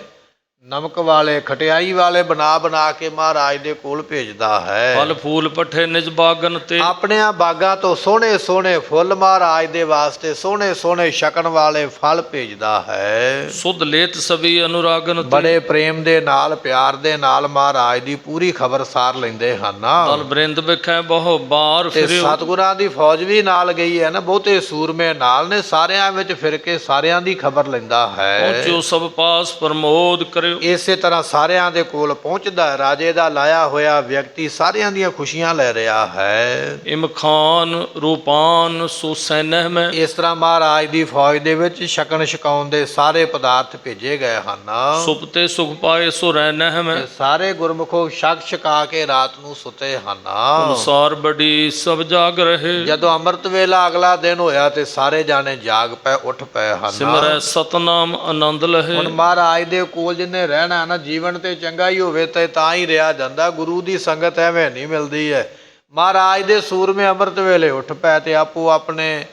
ਨਮਕ ਵਾਲੇ ਖਟਿਆਈ ਵਾਲੇ ਬਣਾ ਬਣਾ ਕੇ ਮਹਾਰਾਜ ਦੇ ਕੋਲ ਭੇਜਦਾ ਹੈ। ਫਲ ਫੂਲ ਪੱਠੇ ਨਿਜ ਬਾਗਨ ਤੇ, ਆਪਣਿਆਂ ਬਾਗਾਂ ਤੋਂ ਸੋਹਣੇ ਸੋਹਣੇ ਫੁੱਲ ਮਹਾਰਾਜ ਦੇ ਵਾਸਤੇ ਸੋਹਣੇ ਸੋਹਣੇ ਛਕਣ ਵਾਲੇ ਫਲ ਭੇਜਦਾ ਹੈ। ਸੁਧ ਲੇਤ ਸਭੀ ਅਨੁਰਾਗਨ ਤੇ, ਬੜੇ ਪ੍ਰੇਮ ਦੇ ਨਾਲ ਪਿਆਰ ਦੇ ਨਾਲ ਮਹਾਰਾਜ ਦੀ ਪੂਰੀ ਖਬਰ ਸਾਰ ਲੈਂਦੇ ਹਨ। ਦਲ ਬ੍ਰਿੰਦ ਵਿਖੇ ਬਹੁ ਬਾਰ ਤੇ ਫਿਰਿਓ, ਸਤਿਗੁਰਾਂ ਦੀ ਫੌਜ ਵੀ ਨਾਲ ਗਈ ਹੈ ਨਾ, ਬਹੁਤੇ ਸੂਰਮੇ ਨਾਲ ਨੇ, ਸਾਰਿਆਂ ਵਿੱਚ ਫਿਰ ਕੇ ਸਾਰਿਆਂ ਦੀ ਖਬਰ ਲੈਂਦਾ ਹੈ। ਪਹੁੰਚਿਓ ਸਭ ਪਾਸ ਪ੍ਰਮੋਦ ਕਰਿਓ, ਇਸੇ ਤਰ੍ਹਾਂ ਸਾਰਿਆਂ ਦੇ ਕੋਲ ਪਹੁੰਚਦਾ ਹੈ। ਰਾਜੇ ਦਾ ਲਾਇਆ ਹੋਇਆ ਵਿਅਕਤੀ ਸਾਰਿਆਂ ਦੀਆਂ ਖੁਸ਼ੀਆਂ ਲੈ ਰਿਹਾ ਹੈ। ਇਮ ਖਾਨ ਰੂਪਾਨ ਸੋ ਸੈਨਹ ਮੈਂ, ਇਸ ਤਰ੍ਹਾਂ ਮਹਾਰਾਜ ਦੀ ਫੌਜ ਦੇ ਵਿੱਚ ਛਕਣ ਛਕਾਉਣ ਦੇ ਸਾਰੇ ਪਦਾਰਥ ਭੇਜੇ ਗਏ ਹਨ। ਸੁਪਤੇ ਸੁਖ ਪਾਏ ਸੋ ਰਹਿਨਹ ਮੈਂ, ਤੇ ਸਾਰੇ ਗੁਰਮੁਖੋ ਛਕ ਛਕਾ ਕੇ ਰਾਤ ਨੂੰ ਸੁੱਤੇ ਹਨ। ਅਨੁਸਾਰ ਬੜੀ ਸਭ ਜਾਗ ਰਹੇ, ਜਦੋਂ ਅੰਮ੍ਰਿਤ ਵੇਲਾ ਅਗਲਾ ਦਿਨ ਹੋਇਆ ਤੇ ਸਾਰੇ ਜਾਣੇ ਜਾਗ ਪਏ, ਉੱਠ ਪਏ ਹਨ। ਸਿਮਰੈ ਸਤਨਾਮ ਆਨੰਦ ਲਹੇ, ਹੁਣ ਮਹਾਰਾਜ ਦੇ ਕੋਲ ਜਿੰਨੇ ਰਹਿਣਾ ਨਾ, ਜੀਵਨ ਤੇ ਚੰਗਾ ਹੀ ਹੋਵੇ ਤੇ ਤਾਂ ਹੀ ਰਿਹਾ ਜਾਂਦਾ। ਗੁਰੂ ਦੀ ਸੰਗਤ ਐਵੇਂ ਨਹੀਂ ਮਿਲਦੀ ਹੈ। ਮਹਾਰਾਜ ਦੇ ਸੂਰਮੇ ਅੰਮ੍ਰਿਤ ਵੇਲੇ ਉੱਠ ਪਏ ਤੇ ਆਪੋ ਆਪਣੇ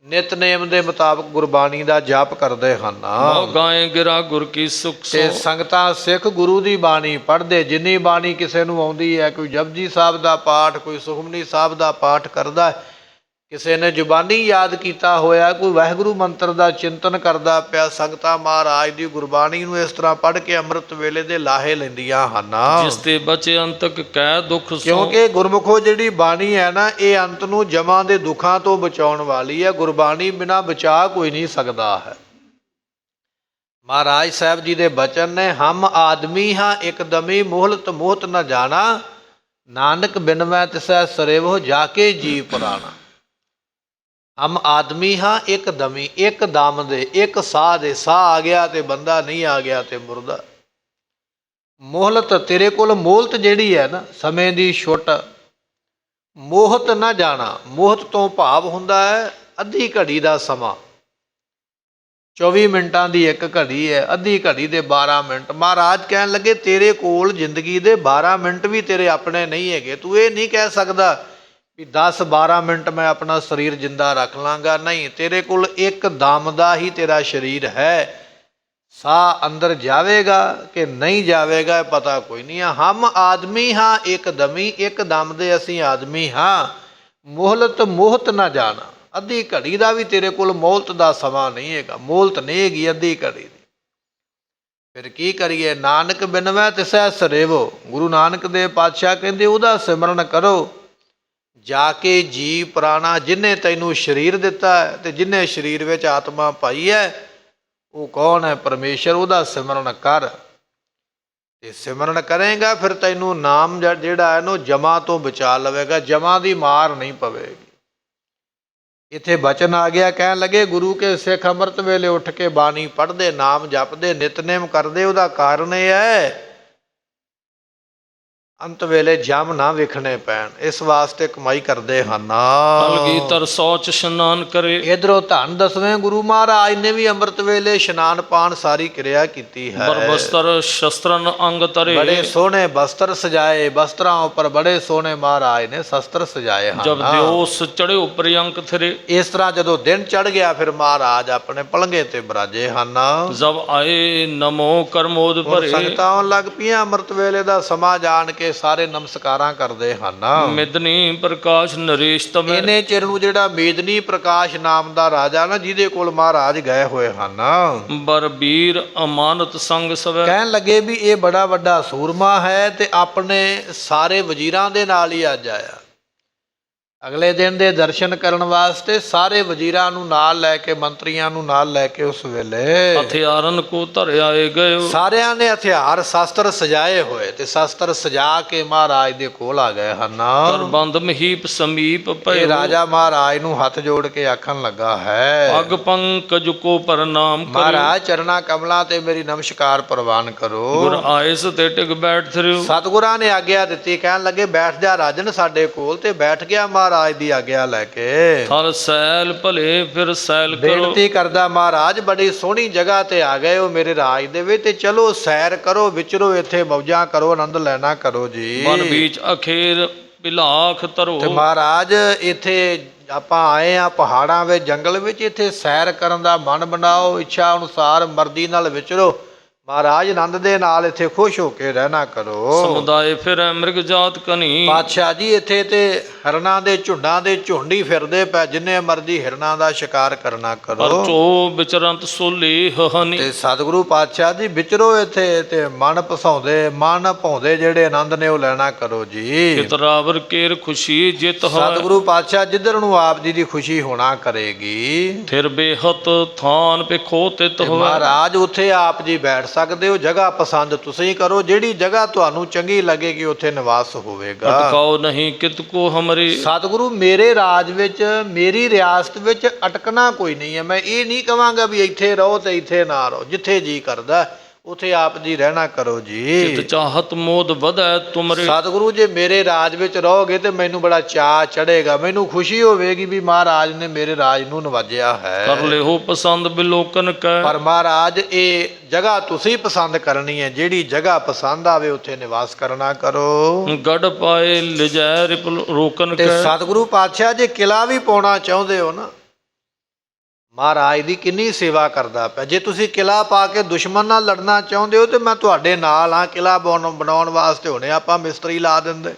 ਨਿਤਨੇਮ ਦੇ ਮੁਤਾਬਕ ਗੁਰਬਾਣੀ ਦਾ ਜਾਪ ਕਰਦੇ ਹਨ। ਗਾਏ ਗਿਰਾ ਗੁਰ ਕੀ ਸੁਖ ਤੇ ਸੋ, ਸੰਗਤਾਂ ਸਿੱਖ ਗੁਰੂ ਦੀ ਬਾਣੀ ਪੜ੍ਹਦੇ, ਜਿੰਨੀ ਬਾਣੀ ਕਿਸੇ ਨੂੰ ਆਉਂਦੀ ਹੈ, ਕੋਈ ਜਪਜੀ ਸਾਹਿਬ ਦਾ ਪਾਠ, ਕੋਈ ਸੁਖਮਨੀ ਸਾਹਿਬ ਦਾ ਪਾਠ ਕਰਦਾ, ਕਿਸੇ ਨੇ ਜ਼ੁਬਾਨੀ ਯਾਦ ਕੀਤਾ ਹੋਇਆ, ਕੋਈ ਵਾਹਿਗੁਰੂ ਮੰਤਰ ਦਾ ਚਿੰਤਨ ਕਰਦਾ ਪਿਆ। ਸੰਗਤਾਂ ਮਹਾਰਾਜ ਦੀ ਗੁਰਬਾਣੀ ਨੂੰ ਇਸ ਤਰ੍ਹਾਂ ਪੜ੍ਹ ਕੇ ਅੰਮ੍ਰਿਤ ਵੇਲੇ ਦੇ ਲਾਹੇ ਲੈਂਦੀਆਂ ਹਨ। ਜਿਸ ਤੇ ਬਚੇ ਅੰਤਕ ਕਹਿ ਦੁਖ ਸੋ, ਕਿਉਂਕਿ ਗੁਰਮੁਖੋ ਜਿਹੜੀ ਬਾਣੀ ਹੈ ਨਾ, ਇਹ ਅੰਤ ਨੂੰ ਜਮਾਂ ਦੇ ਦੁੱਖਾਂ ਤੋਂ ਬਚਾਉਣ ਵਾਲੀ ਹੈ। ਗੁਰਬਾਣੀ ਬਿਨਾਂ ਬਚਾ ਕੋਈ ਨਹੀਂ ਸਕਦਾ ਹੈ। ਮਹਾਰਾਜ ਸਾਹਿਬ ਜੀ ਦੇ ਬਚਨ ਨੇ, ਹਮ ਆਦਮੀ ਹਾਂ ਇਕਦਮੀ ਮੋਹਲਤ ਮੋਹਤ ਨ ਜਾਣਾ, ਨਾਨਕ ਬਿਨਵੈ ਤਿਸੈ ਸਰੇਵੋ ਜਾ ਕੇ ਜੀ ਪੁਰਾਣਾ। ਹਮ ਆਦਮੀ ਹਾਂ ਇੱਕਦਮੀ, ਇੱਕ ਦਮ ਦੇ, ਇੱਕ ਸਾਹ ਦੇ, ਸਾਹ ਆ ਗਿਆ ਤੇ ਬੰਦਾ, ਨਹੀਂ ਆ ਗਿਆ ਤੇ ਮੁਰਦਾ। ਮੋਹਲਤ ਤੇਰੇ ਕੋਲ ਮੋਹਲਤ ਜਿਹੜੀ ਹੈ ਨਾ, ਸਮੇਂ ਦੀ ਛੁੱਟ, ਮੋਹਤ ਨਾ ਜਾਣਾ। ਮੋਹਤ ਤੋਂ ਭਾਵ ਹੁੰਦਾ ਹੈ ਅੱਧੀ ਘੜੀ ਦਾ ਸਮਾਂ। 24 ਮਿੰਟਾਂ ਦੀ ਇੱਕ ਘੜੀ ਹੈ, ਅੱਧੀ ਘੜੀ ਦੇ 12 ਮਿੰਟ। ਮਹਾਰਾਜ ਕਹਿਣ ਲੱਗੇ ਤੇਰੇ ਕੋਲ ਜ਼ਿੰਦਗੀ ਦੇ 12 ਮਿੰਟ ਵੀ ਤੇਰੇ ਆਪਣੇ ਨਹੀਂ ਹੈਗੇ। ਤੂੰ ਇਹ ਨਹੀਂ ਕਹਿ ਸਕਦਾ ਵੀ 10-12 ਮਿੰਟ ਮੈਂ ਆਪਣਾ ਸਰੀਰ ਜਿੰਦਾ ਰੱਖ ਲਾਂਗਾ। ਨਹੀਂ, ਤੇਰੇ ਕੋਲ ਇੱਕ ਦਮ ਦਾ ਹੀ ਤੇਰਾ ਸਰੀਰ ਹੈ। ਸਾਹ ਅੰਦਰ ਜਾਵੇਗਾ ਕਿ ਨਹੀਂ ਜਾਵੇਗਾ ਇਹ ਪਤਾ ਕੋਈ ਨਹੀਂ ਹੈ। ਹਮ ਆਦਮੀ ਹਾਂ ਇੱਕਦਮੀ, ਇੱਕ ਦਮ ਦੇ ਅਸੀਂ ਆਦਮੀ ਹਾਂ। ਮੋਹਲਤ ਮੋਹਤ ਨਾ ਜਾਣਾ, ਅੱਧੀ ਘੜੀ ਦਾ ਵੀ ਤੇਰੇ ਕੋਲ ਮੋਹਲਤ ਦਾ ਸਮਾਂ ਨਹੀਂ ਹੈਗਾ। ਮੋਹਲਤ ਨਹੀਂ ਹੈਗੀ ਅੱਧੀ ਘੜੀ ਦੀ। ਫਿਰ ਕੀ ਕਰੀਏ? ਨਾਨਕ ਬਿਨਵੈ ਤਿਸੈ ਸਰੇਵੋ। ਗੁਰੂ ਨਾਨਕ ਦੇਵ ਪਾਤਸ਼ਾਹ ਕਹਿੰਦੇ ਉਹਦਾ ਸਿਮਰਨ ਕਰੋ ਜਾ ਕੇ ਜੀ ਪੁਰਾਣਾ। ਜਿਹਨੇ ਤੈਨੂੰ ਸਰੀਰ ਦਿੱਤਾ ਹੈ ਤੇ ਜਿਹਨੇ ਸਰੀਰ ਵਿੱਚ ਆਤਮਾ ਪਾਈ ਹੈ, ਉਹ ਕੌਣ ਹੈ? ਪਰਮੇਸ਼ਰ। ਉਹਦਾ ਸਿਮਰਨ ਕਰ ਤੇ ਸਿਮਰਨ ਕਰੇਗਾ ਫਿਰ ਤੈਨੂੰ ਨਾਮ ਜਿਹੜਾ ਹੈ ਨਾ ਜਮਾ ਤੋਂ ਬਚਾ ਲਵੇਗਾ। ਜਮਾ ਦੀ ਮਾਰ ਨਹੀਂ ਪਵੇਗੀ। ਇੱਥੇ ਬਚਨ ਆ ਗਿਆ, ਕਹਿਣ ਲੱਗੇ ਗੁਰੂ ਕੇ ਸਿੱਖ ਅੰਮ੍ਰਿਤ ਵੇਲੇ ਉੱਠ ਕੇ ਬਾਣੀ ਪੜ੍ਹਦੇ, ਨਾਮ ਜਪਦੇ, ਨਿਤਨੇਮ ਕਰਦੇ। ਉਹਦਾ ਕਾਰਨ ਇਹ ਹੈ ਅੰਤ ਵੇਲੇ ਜਮ ਨਾ ਵੇਖਣੇ ਪੈਣ, ਇਸ ਵਾਸਤੇ ਕਮਾਈ ਕਰਦੇ ਹਨ। ਅਲਗੀਤਰ ਸੌਚ ਇਸ਼ਨਾਨ ਕਰੇ। ਇਧਰੋਂ ਧੰਨ ਦਸਵੇਂ ਗੁਰੂ ਮਹਾਰਾਜ ਨੇ ਵੀ ਅੰਮ੍ਰਿਤ ਵੇਲੇ ਇਸ਼ਨਾਨ ਪਾਣ ਸਾਰੀ ਕਿਰਿਆ ਕੀਤੀ ਹੈ। ਬਰਬਸਤਰ ਸ਼ਸਤਰਨ ਅੰਗ ਤਰੇ। ਬੜੇ ਸੋਹਣੇ ਬਸਤਰ ਸਜਾਏ, ਬਸਤਰਾਂ ਉੱਪਰ ਬੜੇ ਸੋਹਣੇ ਮਹਾਰਾਜ ਨੇ ਸ਼ਸਤਰ ਸਜਾਏ ਹਨ। ਜਬ ਦਿਓਸ ਚੜ੍ਹਿਓ ਪ੍ਰਿਅੰਕ ਥਰੇ। ਇਸ ਤਰ੍ਹਾਂ ਜਦੋਂ ਦਿਨ ਚੜ ਗਿਆ ਫਿਰ ਮਹਾਰਾਜ ਆਪਣੇ ਪਲੰਘੇ ਤੇ ਬਿਰਾਜੇ ਹਨ। ਜਬ ਆਏ ਨਮੋ ਕਰਮੋਦ ਭਰੇ। ਸੰਗਤਾਂ ਆਉਣ ਲੱਗ ਪਈਆਂ। ਅੰਮ੍ਰਿਤ ਵੇਲੇ ਦਾ ਸਮਾਂ ਜਾਣ ਕੇ ਸਾਰੇ ਨਮਸਕਾਰਾਂ ਕਰਦੇ ਹਨ। ਮਿਦਨੀ ਪ੍ਰਕਾਸ਼ ਨਰੇਸ਼ ਤਮੈ। ਇਹਨੇ ਚਿਰ ਨੂੰ ਜਿਹੜਾ ਮੇਦਨੀ ਪ੍ਰਕਾਸ਼ ਨਾਮ ਦਾ ਰਾਜਾ ਨਾ, ਜਿਹਦੇ ਕੋਲ ਮਹਾਰਾਜ ਗਏ ਹੋਏ ਹਨ, ਬਰਬੀਰ ਅਮਾਨਤ ਸੰਗ ਸਵੈ। ਕਹਿਣ ਲੱਗੇ ਵੀ ਇਹ ਬੜਾ ਵੱਡਾ ਸੂਰਮਾ ਹੈ ਤੇ ਆਪਣੇ ਸਾਰੇ ਵਜ਼ੀਰਾਂ ਦੇ ਨਾਲ ਹੀ ਅੱਜ ਆਇਆ। ਅਗਲੇ ਦਿਨ ਦੇ ਦਰਸ਼ਨ ਕਰਨ ਵਾਸਤੇ ਸਾਰੇ ਵਜ਼ੀਰਾਂ ਨੂੰ ਨਾਲ ਲੈ ਕੇ, ਮੰਤਰੀਆਂ ਨੂੰ ਨਾਲ ਲੈ ਕੇ ਉਸ ਵੇਲੇ ਹਥਿਆਰਨ ਕੋ ਧਰਿ ਆਏ ਗਏ। ਸਾਰਿਆਂ ਨੇ ਹਥਿਆਰ ਸ਼ਸਤਰ ਸਜਾਏ ਹੋਏ ਤੇ ਸ਼ਸਤਰ ਸਜਾ ਕੇ ਮਹਾਰਾਜ ਦੇ ਕੋਲ ਆ ਗਏ ਹਨ। ਕਰਬੰਦ ਮਹੀਪ ਸਮੀਪ ਪਏ। ਰਾਜਾ ਮਹਾਰਾਜ ਨੂੰ ਹੱਥ ਜੋੜ ਕੇ ਆਖਣ ਲੱਗਾ ਹੈ, ਪਗ ਪੰਕਜ ਕੋ ਪ੍ਰਣਾਮ ਕਰਿ। ਮਹਾਰਾਜ ਚਰਨਾ ਕਮਲਾਂ ਤੇ ਮੇਰੀ ਨਮਸਕਾਰ ਪ੍ਰਵਾਨ ਕਰੋ। ਗੁਰ ਆਇਸ ਤੇ ਟਿਕ ਬੈਠ ਥਰਿਓ। ਸਤਿਗੁਰਾਂ ਨੇ ਆਗਿਆ ਦਿੱਤੀ। ਕਹਿਣ ਲੱਗੇ ਬੈਠ ਜਾ ਰਾਜਨ ਸਾਡੇ ਕੋਲ। ਤੇ ਬੈਠ ਗਿਆ ਮਹਾਰਾਜ ਦੀ ਆਗਿਆ ਲੈ ਕੇ। ਥਲ ਸੈਲ ਭਲੇ ਫਿਰ ਸੈਲ ਕਰੋ। ਬੇਨਤੀ ਕਰਦਾ ਮਹਾਰਾਜ ਬੜੀ ਸੋਹਣੀ ਜਗ੍ਹਾ ਤੇ ਆ ਗਏ ਹੋ ਮੇਰੇ ਰਾਜ ਦੇ ਵਿੱਚ, ਤੇ ਚਲੋ ਸੈਰ ਕਰੋ, ਵਿਚਰੋ, ਇੱਥੇ ਮੌਜਾਂ ਕਰੋ, ਆਨੰਦ ਲੈਣਾ ਕਰੋ ਜੀ। ਬਨ ਵਿੱਚ ਅਖੇਰ ਬਿਲਾਖ ਤਰੋ। ਤੇ ਮਹਾਰਾਜ ਇੱਥੇ ਆਪਾਂ ਆਏ ਆ ਪਹਾੜਾਂ ਵਿੱਚ, ਜੰਗਲ ਵਿੱਚ, ਇੱਥੇ ਸੈਰ ਕਰਨ ਦਾ ਮਨ ਬਣਾਓ, ਇੱਛਾ ਅਨੁਸਾਰ ਮਰਜ਼ੀ ਨਾਲ ਵਿਚਰੋ। ਮਹਾਰਾਜ ਆਨੰਦ ਦੇ ਨਾਲ ਇੱਥੇ ਖੁਸ਼ ਹੋ ਕੇ ਰਹਿਣਾ ਕਰੋ। ਸਮੁਦਾਇ ਫਿਰੈ ਮਿਰਗ ਜਾਤ ਕਨੀ, ਪਾਤਸ਼ਾਹ ਜੀ ਇੱਥੇ ਤੇ ਹਿਰਨਾਂ ਦੇ ਝੁੰਡਾਂ ਦੇ ਝੁੰਡ ਹੀ ਫਿਰਦੇ ਪਏ, ਜਿੰਨੇ ਮਰਜ਼ੀ ਹਿਰਨਾਂ ਦਾ ਸ਼ਿਕਾਰ ਕਰਨਾ ਕਰੋ। ਪਰਚੋ ਵਿਚਰੰਤ ਸੋਲੀ ਹਨੀ, ਤੇ ਸਤਿਗੁਰੂ ਪਾਤਸ਼ਾਹ ਜੀ ਵਿਚਰੋ ਇੱਥੇ ਤੇ ਮਨ ਭਾਉਂਦੇ ਜਿਹੜੇ ਆਨੰਦ ਨੇ ਉਹ ਲੈਣਾ ਕਰੋ ਜੀ। ਕਿਤਰਾਵਰ ਕੇਰ ਖੁਸ਼ੀ ਜਿਤ ਹੈ, ਸਤਿਗੁਰੂ ਪਾਤਸ਼ਾਹ ਜਿੱਧਰ ਨੂੰ ਆਪ ਜੀ ਦੀ ਖੁਸ਼ੀ ਹੋਣਾ ਕਰੇਗੀ, ਫਿਰ ਬੇਹਤ ਥਾਨ ਪੇਖੋ ਤਿਤ ਤੇ ਹੋਵੇ। ਮਹਾਰਾਜ ਉੱਥੇ ਆਪ ਜੀ ਬੈਠ ਸਕਦੇ ਹੋ। ਜਗ੍ਹਾ ਪਸੰਦ ਤੁਸੀਂ ਕਰੋ, ਜਿਹੜੀ ਜਗ੍ਹਾ ਤੁਹਾਨੂੰ ਚੰਗੀ ਲੱਗੇਗੀ ਉੱਥੇ ਨਿਵਾਸ ਹੋਵੇਗਾ। ਅਟਕਾਓ ਨਹੀਂ ਕਿਤ ਕੋ ਹਮਰੀ, ਸਤਿਗੁਰੂ ਮੇਰੇ ਰਾਜ ਵਿੱਚ, ਮੇਰੀ ਰਿਆਸਤ ਵਿੱਚ ਅਟਕਣਾ ਕੋਈ ਨਹੀਂ ਹੈ। ਮੈਂ ਇਹ ਨਹੀਂ ਕਹਾਂਗਾ ਵੀ ਇੱਥੇ ਰਹੋ ਤੇ ਇੱਥੇ ਨਾ ਰਹੋ, ਜਿੱਥੇ ਜੀ ਕਰਦਾ ਉੱਥੇ ਆਪ ਜੀ ਰਹਿਣਾ ਕਰੋ ਚਿਤ ਜੀ। ਚਾਹਤ ਮੋਦ ਵਧੈ ਤੁਮਰੇ, ਸਤਿਗੁਰੂ ਜੇ ਮੇਰੇ ਰਾਜ ਵਿੱਚ ਰਹੋਗੇ ਤੇ ਮੈਨੂੰ ਬੜਾ ਚਾਅ ਚੜ੍ਹੇਗਾ, ਮੈਨੂੰ ਖੁਸ਼ੀ ਹੋਵੇਗੀ ਵੀ ਮਹਾਰਾਜ ਨੇ ਮੇਰੇ ਰਾਜ ਨੂੰ ਨਵਾਜਿਆ ਹੈ। ਕਰ ਲਿਓ ਪਸੰਦ ਬਿਲੋਕਨ ਕੈ, ਪਰ ਮਹਾਰਾਜ ਇਹ ਜਗ੍ਹਾ ਤੁਸੀਂ ਪਸੰਦ ਕਰਨੀ ਹੈ, ਜਿਹੜੀ ਜਗ੍ਹਾ ਪਸੰਦ ਆਵੇ ਉੱਥੇ ਨਿਵਾਸ ਕਰਨਾ ਕਰੋ। ਗੜ ਪਾਏ ਲਿਜੈ ਰਿਪ ਰੋਕਨ ਤੇ ਕੈ, ਸਤਿਗੁਰੂ ਪਾਤਸ਼ਾਹ ਜੇ ਕਿਲਾ ਵੀ ਪਾਉਣਾ ਚਾਹੁੰਦੇ ਹੋ ਨਾ, ਮਹਾਰਾਜ ਦੀ ਕਿੰਨੀ ਸੇਵਾ ਕਰਦਾ ਪਿਆ। ਜੇ ਤੁਸੀਂ ਕਿਲਾ ਪਾ ਕੇ ਦੁਸ਼ਮਣ ਨਾਲ ਲੜਨਾ ਚਾਹੁੰਦੇ ਹੋ ਤੇ ਮੈਂ ਤੁਹਾਡੇ ਨਾਲ ਹਾਂ। ਕਿਲਾ ਬਣਾਉਣ ਵਾਸਤੇ ਹੁਣੇ ਆਪਾਂ ਮਿਸਤਰੀ ਲਾ ਦਿੰਦੇ,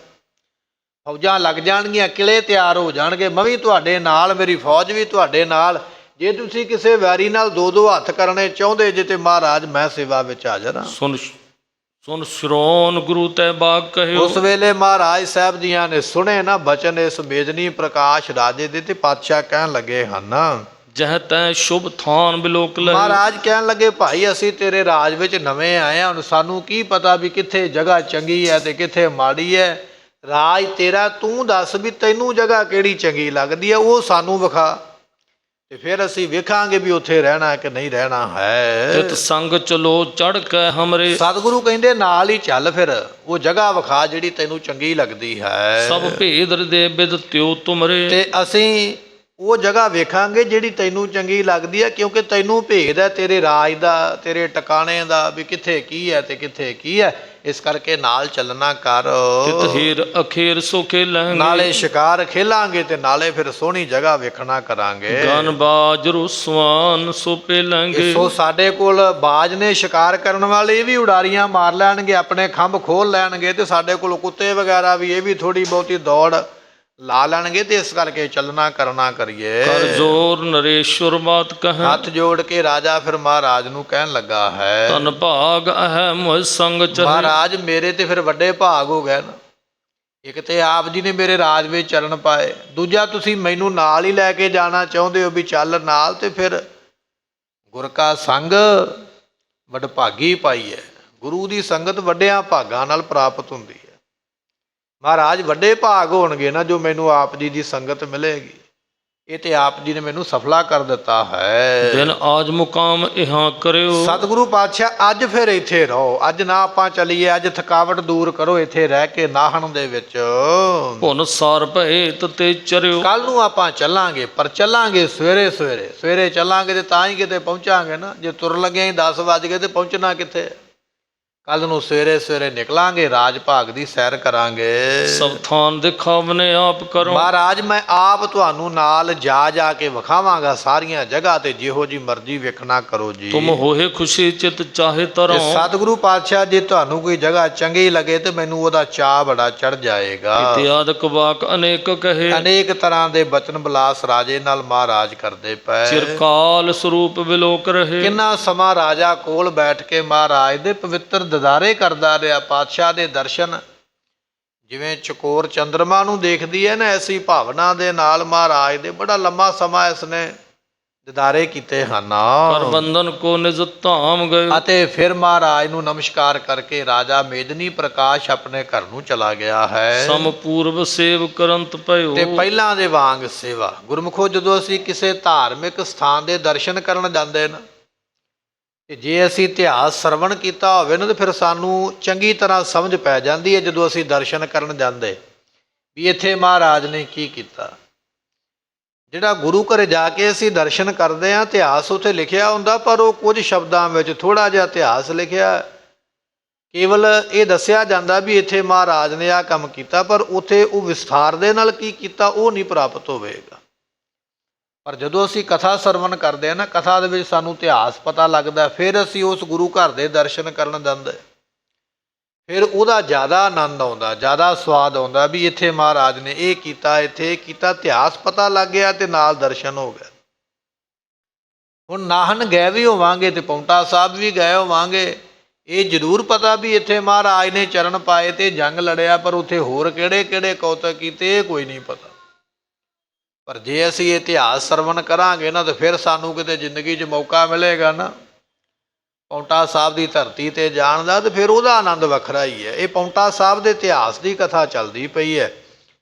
ਫੌਜਾਂ ਲੱਗ ਜਾਣਗੀਆਂ, ਕਿਲੇ ਤਿਆਰ ਹੋ ਜਾਣਗੇ, ਮੈਂ ਵੀ ਤੁਹਾਡੇ ਨਾਲ, ਮੇਰੀ ਫੌਜ ਵੀ ਤੁਹਾਡੇ ਨਾਲ। ਜੇ ਤੁਸੀਂ ਕਿਸੇ ਵੈਰੀ ਨਾਲ ਦੋ ਹੱਥ ਕਰਨੇ ਚਾਹੁੰਦੇ ਜੇ ਤੇ ਮਹਾਰਾਜ ਮੈਂ ਸੇਵਾ ਵਿੱਚ ਹਾਜ਼ਰ ਹਾਂ। ਸੁਨ ਸ਼੍ਰੋਣ ਗੁਰੂ ਤੈ ਬਾਗ ਕਹਿਓ, ਉਸ ਵੇਲੇ ਮਹਾਰਾਜ ਸਾਹਿਬ ਜੀਆਂ ਨੇ ਸੁਣੇ ਨਾ ਬਚਨ ਇਸ ਮੇਦਨੀ ਪ੍ਰਕਾਸ਼ ਰਾਜੇ ਦੇ, ਤੇ ਪਾਤਸ਼ਾਹ ਕਹਿਣ ਲੱਗੇ ਹਨ, ਜਹ ਤੈ ਸ਼ੁਭ ਥਾਨ ਬਿਲੋਕ ਲੈ। ਮਹਾਰਾਜ ਕਹਿਣ ਲੱਗੇ ਭਾਈ ਅਸੀਂ ਤੇਰੇ ਰਾਜ ਵਿੱਚ ਨਵੇਂ ਆਏ ਹਾਂ, ਹੁਣ ਸਾਨੂੰ ਕੀ ਪਤਾ ਵੀ ਕਿੱਥੇ ਜਗ੍ਹਾ ਚੰਗੀ ਹੈ ਤੇ ਕਿੱਥੇ ਮਾੜੀ ਹੈ। ਰਾਜ ਤੇਰਾ, ਤੂੰ ਦੱਸ ਵੀ ਤੈਨੂੰ ਜਗ੍ਹਾ ਕਿਹੜੀ ਚੰਗੀ ਲੱਗਦੀ ਹੈ, ਉਹ ਸਾਨੂੰ ਵਿਖਾ, ਤੇ ਫਿਰ ਅਸੀਂ ਵੇਖਾਂਗੇ ਵੀ ਉੱਥੇ ਰਹਿਣਾ ਕਿ ਨਹੀਂ ਰਹਿਣਾ ਹੈ। ਤਿਤ ਸੰਗ ਚਲੋ ਚੜ ਕੇ ਹਮਰੇ, ਸਤਿਗੁਰੂ ਕਹਿੰਦੇ ਨਾਲ ਹੀ ਚੱਲ, ਫਿਰ ਉਹ ਜਗ੍ਹਾ ਵਿਖਾ ਜਿਹੜੀ ਤੈਨੂੰ ਚੰਗੀ ਲੱਗਦੀ ਹੈ। ਸਭ ਭੇਦ ਦੇ ਬਿਦ ਤਿਉ ਤੁਮਰੇ, ਤੇ ਅਸੀਂ ਉਹ ਜਗ੍ਹਾ ਵੇਖਾਂਗੇ ਜਿਹੜੀ ਤੈਨੂੰ ਚੰਗੀ ਲੱਗਦੀ ਹੈ, ਕਿਉਂਕਿ ਤੈਨੂੰ ਭੇਦ ਹੈ ਤੇਰੇ ਰਾਜ ਦਾ, ਤੇਰੇ ਟਿਕਾਣੇ ਦਾ, ਵੀ ਕਿੱਥੇ ਕੀ ਹੈ ਤੇ ਕਿੱਥੇ ਕੀ ਹੈ। ਇਸ ਕਰਕੇ ਨਾਲ ਚੱਲਣਾ ਕਰ। ਤਿਤ ਹੀਰ ਅਖੇਰ ਸੋ ਖੇਲਾਂਗੇ, ਨਾਲੇ ਸ਼ਿਕਾਰ ਖੇਲਾਂਗੇ ਤੇ ਨਾਲੇ ਫਿਰ ਸੋਹਣੀ ਜਗ੍ਹਾ ਵੇਖਣਾ ਕਰਾਂਗੇ। ਗਨ ਬਾਜ ਰੁਸਵਾਨ ਸੋ ਪੇਲਾਂਗੇ, ਸੋ ਸਾਡੇ ਕੋਲ ਬਾਜ ਨੇ ਸ਼ਿਕਾਰ ਕਰਨ ਵਾਲੇ, ਇਹ ਵੀ ਉਡਾਰੀਆਂ ਮਾਰ ਲੈਣਗੇ, ਆਪਣੇ ਖੰਭ ਖੋਲ ਲੈਣਗੇ, ਤੇ ਸਾਡੇ ਕੋਲ ਕੁੱਤੇ ਵਗੈਰਾ ਵੀ, ਇਹ ਵੀ ਥੋੜੀ ਬਹੁਤੀ ਦੌੜ ਲਾ ਲੈਣਗੇ। ਤੇ ਇਸ ਕਰਕੇ ਚੱਲਣਾ ਕਰਨਾ ਕਰੀਏ। ਕਰ ਜੋਰ ਨਰੇਸ਼ਵਰ ਬਾਤ ਕਹੈ, ਹੱਥ ਜੋੜ ਕੇ ਰਾਜਾ ਫਿਰ ਮਹਾਰਾਜ ਨੂੰ ਕਹਿਣ ਲੱਗਾ ਹੈ, ਧਨ ਭਾਗ ਅਹੈ ਮੁਝ ਸੰਗ ਚਹੈ। ਮਹਾਰਾਜ ਮੇਰੇ ਤੇ ਫਿਰ ਵੱਡੇ ਭਾਗ ਹੋ ਗਏ ਨਾ। ਇੱਕ ਤੇ ਆਪ ਜੀ ਨੇ ਮੇਰੇ ਰਾਜ ਵਿੱਚ ਚਰਨ ਪਾਏ, ਦੂਜਾ ਤੁਸੀਂ ਮੈਨੂੰ ਨਾਲ ਹੀ ਲੈ ਕੇ ਜਾਣਾ ਚਾਹੁੰਦੇ ਹੋ ਵੀ ਚੱਲ ਨਾਲ, ਤੇ ਫਿਰ ਗੁਰ ਕਾ ਸੰਗ ਵਡਭਾਗੀ ਪਾਈ ਹੈ। ਗੁਰੂ ਦੀ ਸੰਗਤ ਵੱਡਿਆਂ ਭਾਗਾਂ ਨਾਲ ਪ੍ਰਾਪਤ ਹੁੰਦੀ ਹੈ। ਮਹਾਰਾਜ ਵੱਡੇ ਭਾਗ ਹੋਣਗੇ ਨਾ ਜੋ ਮੈਨੂੰ ਆਪ ਜੀ ਦੀ ਸੰਗਤ ਮਿਲੇਗੀ, ਇਹ ਤੇ ਆਪ ਜੀ ਨੇ ਮੈਨੂੰ ਸਫਲਾ ਕਰ ਦਿੱਤਾ ਹੈ। ਦਿਨ ਆਜ ਮੁਕਾਮ ਇਹਾਂ ਕਰਿਓ, ਸਤਿਗੁਰੂ ਪਾਤਸ਼ਾਹ ਅੱਜ ਫਿਰ ਇੱਥੇ ਰਹੋ, ਅੱਜ ਨਾ ਆਪਾਂ ਚੱਲੀਏ, ਅੱਜ ਥਕਾਵਟ ਦੂਰ ਕਰੋ, ਇੱਥੇ ਰਹਿ ਕੇ ਨਾਹਣ ਦੇ ਵਿੱਚ। ਭੁਨ ਸਾਰ ਭੇਤ ਤੇ ਚਰਿਓ, ਕੱਲ ਨੂੰ ਆਪਾਂ ਚੱਲਾਂਗੇ, ਪਰ ਚੱਲਾਂਗੇ ਸਵੇਰੇ ਚੱਲਾਂਗੇ ਤੇ ਤਾਂ ਹੀ ਕਿਤੇ ਪਹੁੰਚਾਂਗੇ ਨਾ। ਜੇ ਤੁਰ ਲੱਗੇ 10 ਵੱਜ ਗਏ ਤੇ ਪਹੁੰਚਣਾ ਕਿੱਥੇ। ਕੱਲ ਨੂੰ ਸਵੇਰੇ ਨਿਕਲਾਂਗੇ, ਰਾਜ ਭਾਗ ਦੀ ਸੈਰ ਕਰਾਂਗੇ। ਸਭ ਥਾਨ ਦਿਖਾਵਨੇ ਆਪ ਕਰੋ, ਮਹਾਰਾਜ ਮੈਂ ਆਪ ਤੁਹਾਨੂੰ ਨਾਲ ਜਾ ਕੇ ਵਿਖਾਵਾਂਗਾ ਸਾਰੀਆਂ ਜਗ੍ਹਾ ਤੇ, ਜਿਹੋ ਜੀ ਮਰਜ਼ੀ ਵੇਖਣਾ ਕਰੋ ਜੀ। ਤੁਮ ਹੋਏ ਖੁਸ਼ੀ ਚਿਤ ਚਾਹੇ ਤਰੋਂ, ਸਤਿਗੁਰੂ ਪਾਤਸ਼ਾਹ ਜੇ ਤੁਹਾਨੂੰ ਕੋਈ ਜਗ੍ਹਾ ਚੰਗੀ ਲੱਗੇ ਤੇ ਮੈਨੂੰ ਉਹਦਾ ਚਾਅ ਬੜਾ ਚੜ ਜਾਏਗਾ। ਇਤਿਆਦਿਕ ਵਾਕ ਅਨੇਕ ਕਹੇ, ਅਨੇਕ ਤਰ੍ਹਾਂ ਦੇ ਬਚਨ ਬਲਾਸ ਰਾਜੇ ਨਾਲ ਮਹਾਰਾਜ ਕਰਦੇ ਪਏ। ਚਿਰਕਾਲ ਸਰੂਪ ਬਿਲੋਕ ਰਹੇ, ਕਿੰਨਾ ਸਮਾਂ ਰਾਜਾ ਕੋਲ ਬੈਠ ਕੇ ਮਹਾਰਾਜ ਦੇ ਪਵਿੱਤਰ ਦਿਦਾਰੇ ਕਰਦਾ ਰਿਹਾ। ਪਾਤਸ਼ਾਹ ਦੇ ਦਰਸ਼ਨ ਜਿਵੇਂ ਚਕੋਰ ਚੰਦਰਮਾ ਨੂੰ ਦੇਖਦੀ ਹੈ ਨਾ, ਐਸੀ ਭਾਵਨਾ ਦੇ ਨਾਲ ਮਹਾਰਾਜ ਦੇ ਬੜਾ ਲੰਮਾ ਸਮਾਂ ਇਸਨੇ ਦਿਦਾਰੇ ਕੀਤੇ ਹਨ। ਕਰ ਬੰਧਨ ਕੋ ਨਿਜ ਧਾਮ ਗਏ, ਅਤੇ ਫਿਰ ਮਹਾਰਾਜ ਨੂੰ ਨਮਸਕਾਰ ਕਰਕੇ ਰਾਜਾ ਮੇਦਨੀ ਪ੍ਰਕਾਸ਼ ਆਪਣੇ ਘਰ ਨੂੰ ਚਲਾ ਗਿਆ ਹੈ। ਸਮਪੂਰਵ ਸੇਵ ਕਰੰਤ ਭਇਓ, ਤੇ ਪਹਿਲਾਂ ਦੇ ਵਾਂਗ ਸੇਵਾ। ਗੁਰਮੁਖੋ ਜਦੋਂ ਅਸੀਂ ਕਿਸੇ ਧਾਰਮਿਕ ਸਥਾਨ ਦੇ ਦਰਸ਼ਨ ਕਰਨ ਜਾਂਦੇ ਨਾ, ਤੇ ਜੇ ਅਸੀਂ ਇਤਿਹਾਸ ਸਰਵਣ ਕੀਤਾ ਹੋਵੇ ਨਾ, ਤੇ ਫਿਰ ਸਾਨੂੰ ਚੰਗੀ ਤਰ੍ਹਾਂ ਸਮਝ ਪੈ ਜਾਂਦੀ ਹੈ ਜਦੋਂ ਅਸੀਂ ਦਰਸ਼ਨ ਕਰਨ ਜਾਂਦੇ ਵੀ ਇੱਥੇ ਮਹਾਰਾਜ ਨੇ ਕੀ ਕੀਤਾ। ਜਿਹੜਾ ਗੁਰੂ ਘਰ ਜਾ ਕੇ ਅਸੀਂ ਦਰਸ਼ਨ ਕਰਦੇ ਹਾਂ, ਇਤਿਹਾਸ ਉੱਥੇ ਲਿਖਿਆ ਹੁੰਦਾ, ਪਰ ਉਹ ਕੁਝ ਸ਼ਬਦਾਂ ਵਿੱਚ ਥੋੜ੍ਹਾ ਜਿਹਾ ਇਤਿਹਾਸ ਲਿਖਿਆ, ਕੇਵਲ ਇਹ ਦੱਸਿਆ ਜਾਂਦਾ ਵੀ ਇੱਥੇ ਮਹਾਰਾਜ ਨੇ ਆਹ ਕੰਮ ਕੀਤਾ, ਪਰ ਉੱਥੇ ਉਹ ਵਿਸਥਾਰ ਦੇ ਨਾਲ ਕੀ ਕੀਤਾ ਉਹ ਨਹੀਂ ਪ੍ਰਾਪਤ ਹੋਵੇਗਾ। ਪਰ ਜਦੋਂ ਅਸੀਂ ਕਥਾ ਸਰਵਣ ਕਰਦੇ ਹਾਂ ਨਾ, ਕਥਾ ਦੇ ਵਿੱਚ ਸਾਨੂੰ ਇਤਿਹਾਸ ਪਤਾ ਲੱਗਦਾ, ਫਿਰ ਅਸੀਂ ਉਸ ਗੁਰੂ ਘਰ ਦੇ ਦਰਸ਼ਨ ਕਰਨ ਜਾਂਦੇ, ਫਿਰ ਉਹਦਾ ਜ਼ਿਆਦਾ ਆਨੰਦ ਆਉਂਦਾ, ਜ਼ਿਆਦਾ ਸਵਾਦ ਆਉਂਦਾ ਵੀ ਇੱਥੇ ਮਹਾਰਾਜ ਨੇ ਇਹ ਕੀਤਾ, ਇੱਥੇ ਇਹ ਕੀਤਾ, ਇਤਿਹਾਸ ਪਤਾ ਲੱਗ ਗਿਆ ਤੇ ਨਾਲ ਦਰਸ਼ਨ ਹੋ ਗਿਆ। ਹੁਣ ਨਾਹਨ ਗਏ ਵੀ ਹੋਵਾਂਗੇ ਤੇ ਪਾਉਂਟਾ ਸਾਹਿਬ ਵੀ ਗਏ ਹੋਵਾਂਗੇ, ਇਹ ਜ਼ਰੂਰ ਪਤਾ ਵੀ ਇੱਥੇ ਮਹਾਰਾਜ ਨੇ ਚਰਨ ਪਾਏ ਤੇ ਜੰਗ ਲੜਿਆ, ਪਰ ਉੱਥੇ ਹੋਰ ਕਿਹੜੇ ਕਿਹੜੇ ਕੌਤਕ ਕੀਤੇ ਇਹ ਕੋਈ ਨਹੀਂ ਪਤਾ। ਪਰ ਜੇ ਅਸੀਂ ਇਤਿਹਾਸ ਸਰਵਣ ਕਰਾਂਗੇ ਨਾ, ਤਾਂ ਫਿਰ ਸਾਨੂੰ ਕਿਤੇ ਜ਼ਿੰਦਗੀ 'ਚ ਮੌਕਾ ਮਿਲੇਗਾ ਨਾ ਪਾਉਂਟਾ ਸਾਹਿਬ ਦੀ ਧਰਤੀ 'ਤੇ ਜਾਣ ਦਾ, ਤੇ ਫਿਰ ਉਹਦਾ ਆਨੰਦ ਵੱਖਰਾ ਹੀ ਹੈ। ਇਹ ਪਾਉਂਟਾ ਸਾਹਿਬ ਦੇ ਇਤਿਹਾਸ ਦੀ ਕਥਾ ਚੱਲਦੀ ਪਈ ਹੈ।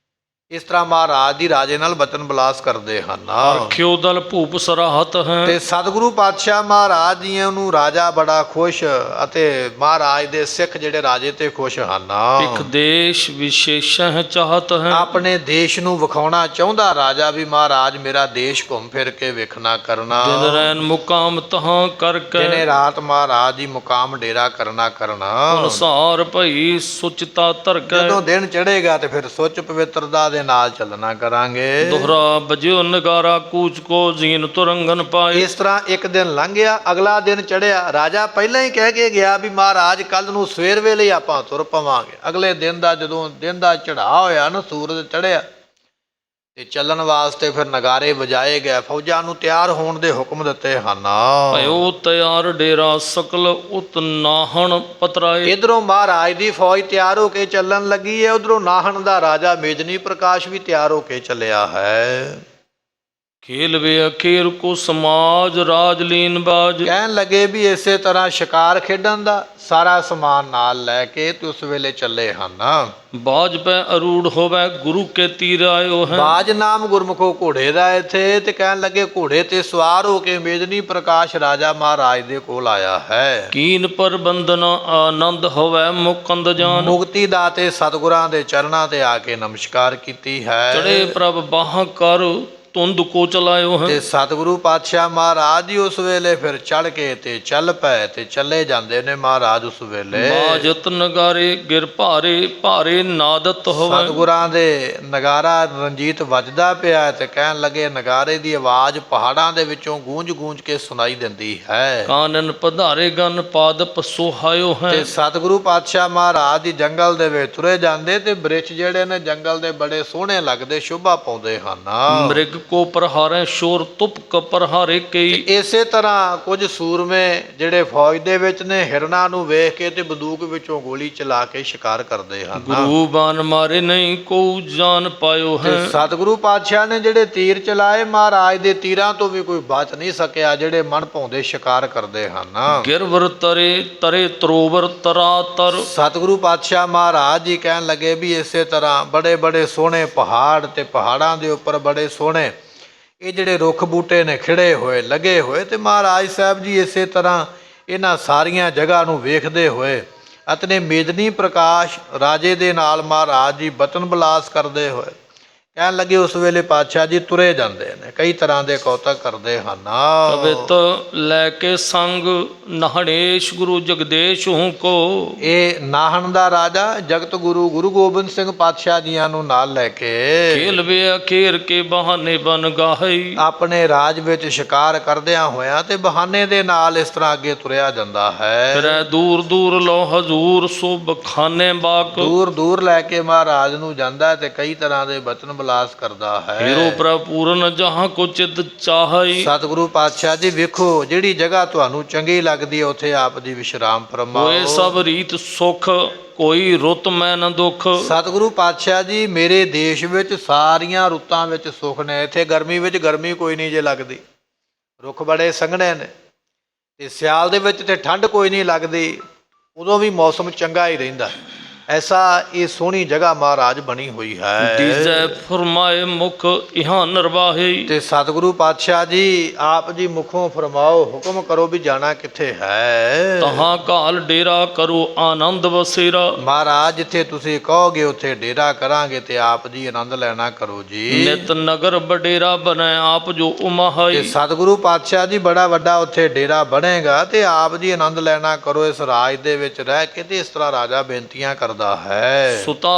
ਇਸ ਤਰ੍ਹਾਂ ਮਹਾਰਾਜ ਜੀ ਰਾਜੇ ਨਾਲ ਬਚਨ ਬਲਾਸ ਕਰਦੇ ਹਨ। ਰਖਿਓ ਦਲ ਭੂਪ ਸਰਾਹਤ ਹੈ। ਤੇ ਸਤਿਗੁਰੂ ਪਾਤਸ਼ਾਹ ਮਹਾਰਾਜ ਜੀਆਂ ਨੂੰ ਰਾਜਾ ਬੜਾ ਖੁਸ਼, ਅਤੇ ਮਹਾਰਾਜ ਦੇ ਸਿੱਖ ਜਿਹੜੇ ਰਾਜੇ ਤੇ ਖੁਸ਼ ਹਨ। ਇੱਕ ਦੇਸ਼ ਵਿਸ਼ੇਸ਼ਹ ਚਾਹਤ ਹੈ। ਆਪਣੇ ਦੇਸ਼ ਨੂੰ ਵਿਖਾਉਣਾ ਚਾਹੁੰਦਾ ਰਾਜਾ ਵੀ ਮਹਾਰਾਜ ਮੇਰਾ ਦੇਸ਼ ਘੁੰਮ ਫਿਰ ਕੇ ਵੇਖਣਾ ਕਰਨਾ। ਦਿਨ ਰੈਨ ਮੁਕਾਮ ਤਹਾਂ ਕਰਕੇ। ਦਿਨੇ ਰਾਤ ਮਹਾਰਾਜ ਜੀ ਮੁਕਾਮ ਡੇਰਾ ਕਰਨਾ। ਅਨੁਸਾਰ ਭਈ ਸੁਚਤਾ ਧਰਕੈ। ਜਦੋਂ ਦਿਨ ਚੜ੍ਹੇਗਾ ਤੇ ਫਿਰ ਸੁੱਚ ਪਵਿੱਤਰਤਾ ਦੇ ਨਾਲ ਚੱਲਣਾ ਕਰਾਂਗੇ। ਦੋਹਰਾ ਬਜਿਓ ਨਗਾਰਾ ਕੂਚ ਕੋ ਜੀਨ ਤੁਰੰਗਨ ਪਾਏ। ਇਸ ਤਰ੍ਹਾਂ ਇੱਕ ਦਿਨ ਲੰਘ ਗਿਆ, ਅਗਲਾ ਦਿਨ ਚੜ੍ਹਿਆ। ਰਾਜਾ ਪਹਿਲਾਂ ਹੀ ਕਹਿ ਕੇ ਗਿਆ ਵੀ ਮਹਾਰਾਜ ਕੱਲ ਨੂੰ ਸਵੇਰ ਵੇਲੇ ਆਪਾਂ ਤੁਰ ਪਵਾਂਗੇ। ਅਗਲੇ ਦਿਨ ਦਾ ਜਦੋਂ ਦਿਨ ਦਾ ਚੜ੍ਹਾਅ ਹੋਇਆ ਨਾ, ਸੂਰਜ ਚੜ੍ਹਿਆ ਤੇ ਚੱਲਣ ਵਾਸਤੇ ਫਿਰ ਨਗਾਰੇ ਵਜਾਏ ਗਏ। ਫੌਜਾਂ ਨੂੰ ਤਿਆਰ ਹੋਣ ਦੇ ਹੁਕਮ ਦਿੱਤੇ ਹਨ। ਭਇਓ ਤਿਆਰ ਡੇਰਾ ਸਕਲ ਉਤ ਨਾਹਣ ਪਤਰਾਏ। ਇਧਰੋਂ ਮਹਾਰਾਜ ਦੀ ਫੌਜ ਤਿਆਰ ਹੋ ਕੇ ਚੱਲਣ ਲੱਗੀ ਹੈ, ਉਧਰੋਂ ਨਾਹਣ ਦਾ ਰਾਜਾ ਮੇਦਨੀ ਪ੍ਰਕਾਸ਼ ਵੀ ਤਿਆਰ ਹੋ ਕੇ ਚੱਲਿਆ ਹੈ। ਖੇਲ ਵੇ ਅਖੀਰ ਕੋ ਸਮਾਜ ਰਾਜ ਲੀਨ ਬਾਜ। ਕਹਿਣ ਲੱਗੇ ਵੀ ਇਸੇ ਤਰ੍ਹਾਂ ਸ਼ਿਕਾਰ ਖੇਡਣ ਦਾ ਸਾਰਾ ਸਮਾਨ ਨਾਲ ਲੈ ਕੇ ਤੇ ਉਸ ਵੇਲੇ ਚੱਲੇ ਹਨ। ਬਾਜ ਪੈ ਅਰੂੜ ਹੋਵੇ ਗੁਰੂ ਕੇ ਤੀਰ ਆਇਓ ਹੈ। ਬਾਜ ਨਾਮ ਗੁਰਮੁਖੋ ਘੋੜੇ ਦਾ ਇੱਥੇ, ਤੇ ਕਹਿਣ ਲੱਗੇ ਘੋੜੇ ਤੇ ਸਵਾਰ ਹੋ ਕੇ ਮੇਦਨੀ ਪ੍ਰਕਾਸ਼ ਰਾਜਾ ਮਹਾਰਾਜ ਦੇ ਕੋਲ ਆਇਆ ਹੈ। ਕੀਨ ਪ੍ਰਬੰਧਨ ਆਨੰਦ ਹੋਵੇ ਮੁਕੰਦ ਜਾਨ। ਮੁਕਤੀ ਦਾਤੇ ਸਤਿਗੁਰਾਂ ਦੇ ਚਰਨਾਂ ਤੇ ਆ ਕੇ ਨਮਸਕਾਰ ਕੀਤੀ ਹੈ। ਚੜੇ ਪ੍ਰਭ ਬਾਹ ਕਰ ਧੁੰਦ ਕੋ ਚਲਾਇਓ ਹੈ। ਤੇ ਸਤਿਗੁਰੂ ਪਾਤਸ਼ਾਹ ਮਹਾਰਾਜ ਜੀ ਉਸ ਵੇਲੇ ਫਿਰ ਚੜ ਕੇ ਤੇ ਚੱਲ ਪਏ, ਤੇ ਚੱਲੇ ਜਾਂਦੇ ਨੇ ਮਹਾਰਾਜ ਉਸ ਵੇਲੇ। ਬਾਜਤ ਨਗਾਰੇ ਗਿਰ ਭਾਰੇ ਭਾਰੇ ਨਾਦਤ ਹੋਵੇ। ਸਤਿਗੁਰਾਂ ਦੇ ਨਗਾਰਾ ਰਣਜੀਤ ਵੱਜਦਾ ਪਿਆ, ਤੇ ਕਹਿਣ ਲੱਗੇ ਨਗਾਰੇ ਦੀ ਆਵਾਜ਼ ਪਹਾੜਾਂ ਦੇ ਵਿੱਚੋਂ ਗੂੰਜ ਗੂੰਜ ਕੇ ਸੁਣਾਈ ਦਿੰਦੀ ਹੈ। ਕਾਨਨ ਪਧਾਰੇ ਗਨ ਪਾਦਪ ਸੁਹਾਇਓ ਹੈ। ਤੇ ਸਤਿਗੁਰੂ ਪਾਤਸ਼ਾਹ ਮਹਾਰਾਜ ਦੀ ਜੰਗਲ ਦੇ ਵਿੱਚ ਤੁਰੇ ਜਾਂਦੇ, ਤੇ ਬ੍ਰਿਛ ਜਿਹੜੇ ਨੇ ਜੰਗਲ ਦੇ ਬੜੇ ਸੋਹਣੇ ਲੱਗਦੇ, ਸ਼ੋਭਾ ਪਾਉਂਦੇ ਹਨ। ਮ੍ਰਿਗ ਕੋ ਪ੍ਰਹਾਰੇ ਸ਼ੋਰ ਤੁਪਕ ਪ੍ਰਹਾਰੇ ਕਈ। ਇਸੇ ਤਰ੍ਹਾਂ ਕੁਝ ਸੂਰਮੇ ਜਿਹੜੇ ਫੌਜ ਦੇ ਵਿੱਚ ਨੇ, ਹਿਰਨਾਂ ਨੂੰ ਵੇਖ ਕੇ ਤੇ ਬੰਦੂਕ ਵਿੱਚੋਂ ਗੋਲੀ ਚਲਾ ਕੇ ਸ਼ਿਕਾਰ ਕਰਦੇ ਹਨ। ਗੁਰੂ ਬਾਨ ਮਾਰੇ ਨਹੀਂ ਕੋ ਜਾਨ ਪਾਇਓ ਹੈ। ਤੇ ਸਤਿਗੁਰੂ ਪਾਤਸ਼ਾਹ ਨੇ ਜਿਹੜੇ ਤੀਰ ਚਲਾਏ, ਮਹਾਰਾਜ ਦੇ ਤੀਰਾਂ ਤੋਂ ਵੀ ਕੋਈ ਬਚ ਨਹੀਂ ਸਕਿਆ, ਜਿਹੜੇ ਮਨ ਭਾਉਂਦੇ ਸ਼ਿਕਾਰ ਕਰਦੇ ਹਨ। ਗਿਰਵਰ ਤਰੇ ਤਰੇ ਤਰੋਵਰ ਤਰਾ ਤਰ। ਸਤਿਗੁਰੂ ਪਾਤਸ਼ਾਹ ਮਹਾਰਾਜ ਜੀ ਕਹਿਣ ਲੱਗੇ ਵੀ ਇਸੇ ਤਰ੍ਹਾਂ ਬੜੇ ਬੜੇ ਸੋਹਣੇ ਪਹਾੜ, ਤੇ ਪਹਾੜਾਂ ਦੇ ਉੱਪਰ ਬੜੇ ਸੋਹਣੇ ਇਹ ਜਿਹੜੇ ਰੁੱਖ ਬੂਟੇ ਨੇ ਖਿੜੇ ਹੋਏ, ਲੱਗੇ ਹੋਏ, ਤੇ ਮਹਾਰਾਜ ਸਾਹਿਬ ਜੀ ਇਸੇ ਤਰ੍ਹਾਂ ਇਹਨਾਂ ਸਾਰੀਆਂ ਜਗ੍ਹਾ ਨੂੰ ਵੇਖਦੇ ਹੋਏ ਅਤੇ ਮੇਦਨੀ ਪ੍ਰਕਾਸ਼ ਰਾਜੇ ਦੇ ਨਾਲ ਮਹਾਰਾਜ ਜੀ ਬਚਨ ਬਲਾਸ ਕਰਦੇ ਹੋਏ ਕਹਿਣ ਲੱਗੇ ਉਸ ਵੇਲੇ ਪਾਤਸ਼ਾਹ ਜੀ ਤੁਰੇ ਜਾਂਦੇ ਨੇ, ਕਈ ਤਰ੍ਹਾਂ ਦੇ ਕੌਤਕ ਕਰਦੇ ਹਨ। ਕਵਿਤ ਲੈ ਕੇ ਸੰਗ ਨਹਣੇਸ਼ ਗੁਰੂ ਜਗਦੇਸ਼ ਹੂੰ ਕੋ। ਇਹ ਨਾਹਣ ਦਾ ਰਾਜਾ ਜਗਤ ਗੁਰੂ ਗੁਰੂ ਗੋਬਿੰਦ ਸਿੰਘ ਪਾਤਸ਼ਾਹ ਜੀਆਂ ਨੂੰ ਨਾਲ ਲੈ ਕੇ ਖੇਲ ਵੇ ਅਖੀਰ ਕੇ ਬਹਾਨੇ ਬਨ ਗਾਹੀ। ਆਪਣੇ ਰਾਜ ਵਿੱਚ ਸ਼ਿਕਾਰ ਕਰਦਿਆਂ ਹੋਇਆਂ ਤੇ ਬਹਾਨੇ ਦੇ ਨਾਲ ਇਸ ਤਰ੍ਹਾਂ ਅੱਗੇ ਤੁਰਿਆ ਜਾਂਦਾ ਹੈ। ਫਿਰੈ ਦੂਰ ਦੂਰ ਲੋ ਹਜ਼ੂਰ ਸੋ ਬਖਾਨੇ ਬਾਕ। ਦੂਰ ਦੂਰ ਲੈ ਕੇ ਮਹਾਰਾਜ ਨੂੰ ਜਾਂਦਾ ਤੇ ਕਈ ਤਰ੍ਹਾਂ ਦੇ ਬਚਨ ਬਲਾਸ ਕਰਦਾ ਹੈ। ਹੀਰੋ ਪ੍ਰਭ ਪੂਰਨ ਜਹਾਂ ਕੋ ਚਿਤ ਚਾਹਈ। ਸਤਿਗੁਰੂ ਪਾਤਸ਼ਾਹ ਜੀ ਵੇਖੋ ਜਿਹੜੀ ਜਗ੍ਹਾ ਤੁਹਾਨੂੰ ਚੰਗੀ ਲੱਗਦੀ ਹੈ ਉੱਥੇ ਆਪ ਜੀ ਵਿਸ਼ਰਾਮ ਫਰਮਾਓ। ਹੋਏ ਸਭ ਰੀਤ ਸੁਖ ਕੋਈ ਰੁੱਤ ਮੈਂ ਨ ਦੁੱਖ। ਸਤਿਗੁਰੂ ਪਾਤਸ਼ਾਹ ਜੀ ਮੇਰੇ ਦੇਸ਼ ਵਿੱਚ ਸਾਰੀਆਂ ਰੁੱਤਾਂ ਵਿੱਚ ਸੁੱਖ ਨੇ। ਇੱਥੇ ਗਰਮੀ ਵਿੱਚ ਗਰਮੀ ਕੋਈ ਨਹੀਂ ਜੇ ਲੱਗਦੀ, ਰੁੱਖ ਬੜੇ ਸੰਘਣੇ ਨੇ, ਤੇ ਸਿਆਲ ਦੇ ਵਿੱਚ ਤੇ ਠੰਡ ਕੋਈ ਨਹੀਂ ਲੱਗਦੀ, ਉਦੋਂ ਵੀ ਮੌਸਮ ਚੰਗਾ ਹੀ ਰਹਿੰਦਾ। ਐਸਾ ਇਹ ਸੋਹਣੀ ਜਗ੍ਹਾ ਮਹਾਰਾਜ ਬਣੀ ਹੋਈ ਹੈ। ਦੀਜੈ ਫਰਮਾਏ ਮੁਖ ਇਹਾਂ ਨਰਵਾਹੀ। ਤੇ ਸਤਿਗੁਰੂ ਪਾਤਸ਼ਾਹ ਜੀ ਆਪ ਜੀ ਮੁਖੋਂ ਫਰਮਾਓ, ਹੁਕਮ ਕਰੋ ਵੀ ਜਾਣਾ ਕਿੱਥੇ ਹੈ। ਤਹਾਂ ਕਾਲ ਡੇਰਾ ਕਰੋ ਆਨੰਦ ਵਸੇਰਾ। ਮਹਾਰਾਜ ਜਿੱਥੇ ਤੁਸੀਂ ਕਹੋਗੇ ਉੱਥੇ ਡੇਰਾ ਕਰਾਂਗੇ ਤੇ ਆਪ ਜੀ ਆਨੰਦ ਲੈਣਾ ਕਰੋ ਜੀ। ਨਿਤ ਨਗਰ ਬਡੇਰਾ ਬਣੈ ਆਪ ਜੋ ਤੇ ਉਮਾਹਾਈ। ਸਤਿਗੁਰੂ ਪਾਤਸ਼ਾਹ ਜੀ ਬੜਾ ਵੱਡਾ ਉੱਥੇ ਡੇਰਾ ਬਣੇਗਾ ਤੇ ਆਪ ਜੀ ਆਨੰਦ ਲੈਣਾ ਕਰੋ ਇਸ ਰਾਜ ਦੇ ਵਿੱਚ ਰਹਿ ਕੇ। ਤੇ ਇਸ ਤਰ੍ਹਾਂ ਰਾਜਾ ਬੇਨਤੀਆਂ ਕਰਦਾ ਹੈ। ਸੁਤਾ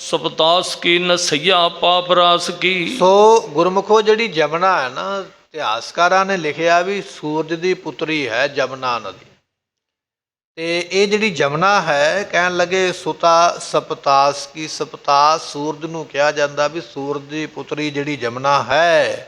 ਸਪਤਾਸ ਕੀ ਨਸਈਆ ਪਾਪ ਰਾਸ ਕੀ। ਸੋ ਗੁਰਮੁਖੋ ਜਿਹੜੀ ਜਮਨਾ ਹੈ ਨਾ, ਇਤਿਹਾਸਕਾਰਾਂ ਨੇ ਲਿਖਿਆ ਵੀ ਸੂਰਜ ਦੀ ਪੁੱਤਰੀ ਹੈ ਜਮਨਾ ਨਦੀ। ਤੇ ਇਹ ਜਿਹੜੀ ਜਮਨਾ ਹੈ, ਕਹਿਣ ਲੱਗੇ ਸੁਤਾ ਸਪਤਾਸ ਕੀ। ਸਪਤਾਸ ਸੂਰਜ ਨੂੰ ਕਿਹਾ ਜਾਂਦਾ ਵੀ ਸੂਰਜ ਦੀ ਪੁੱਤਰੀ ਜਿਹੜੀ ਜਮਨਾ ਹੈ,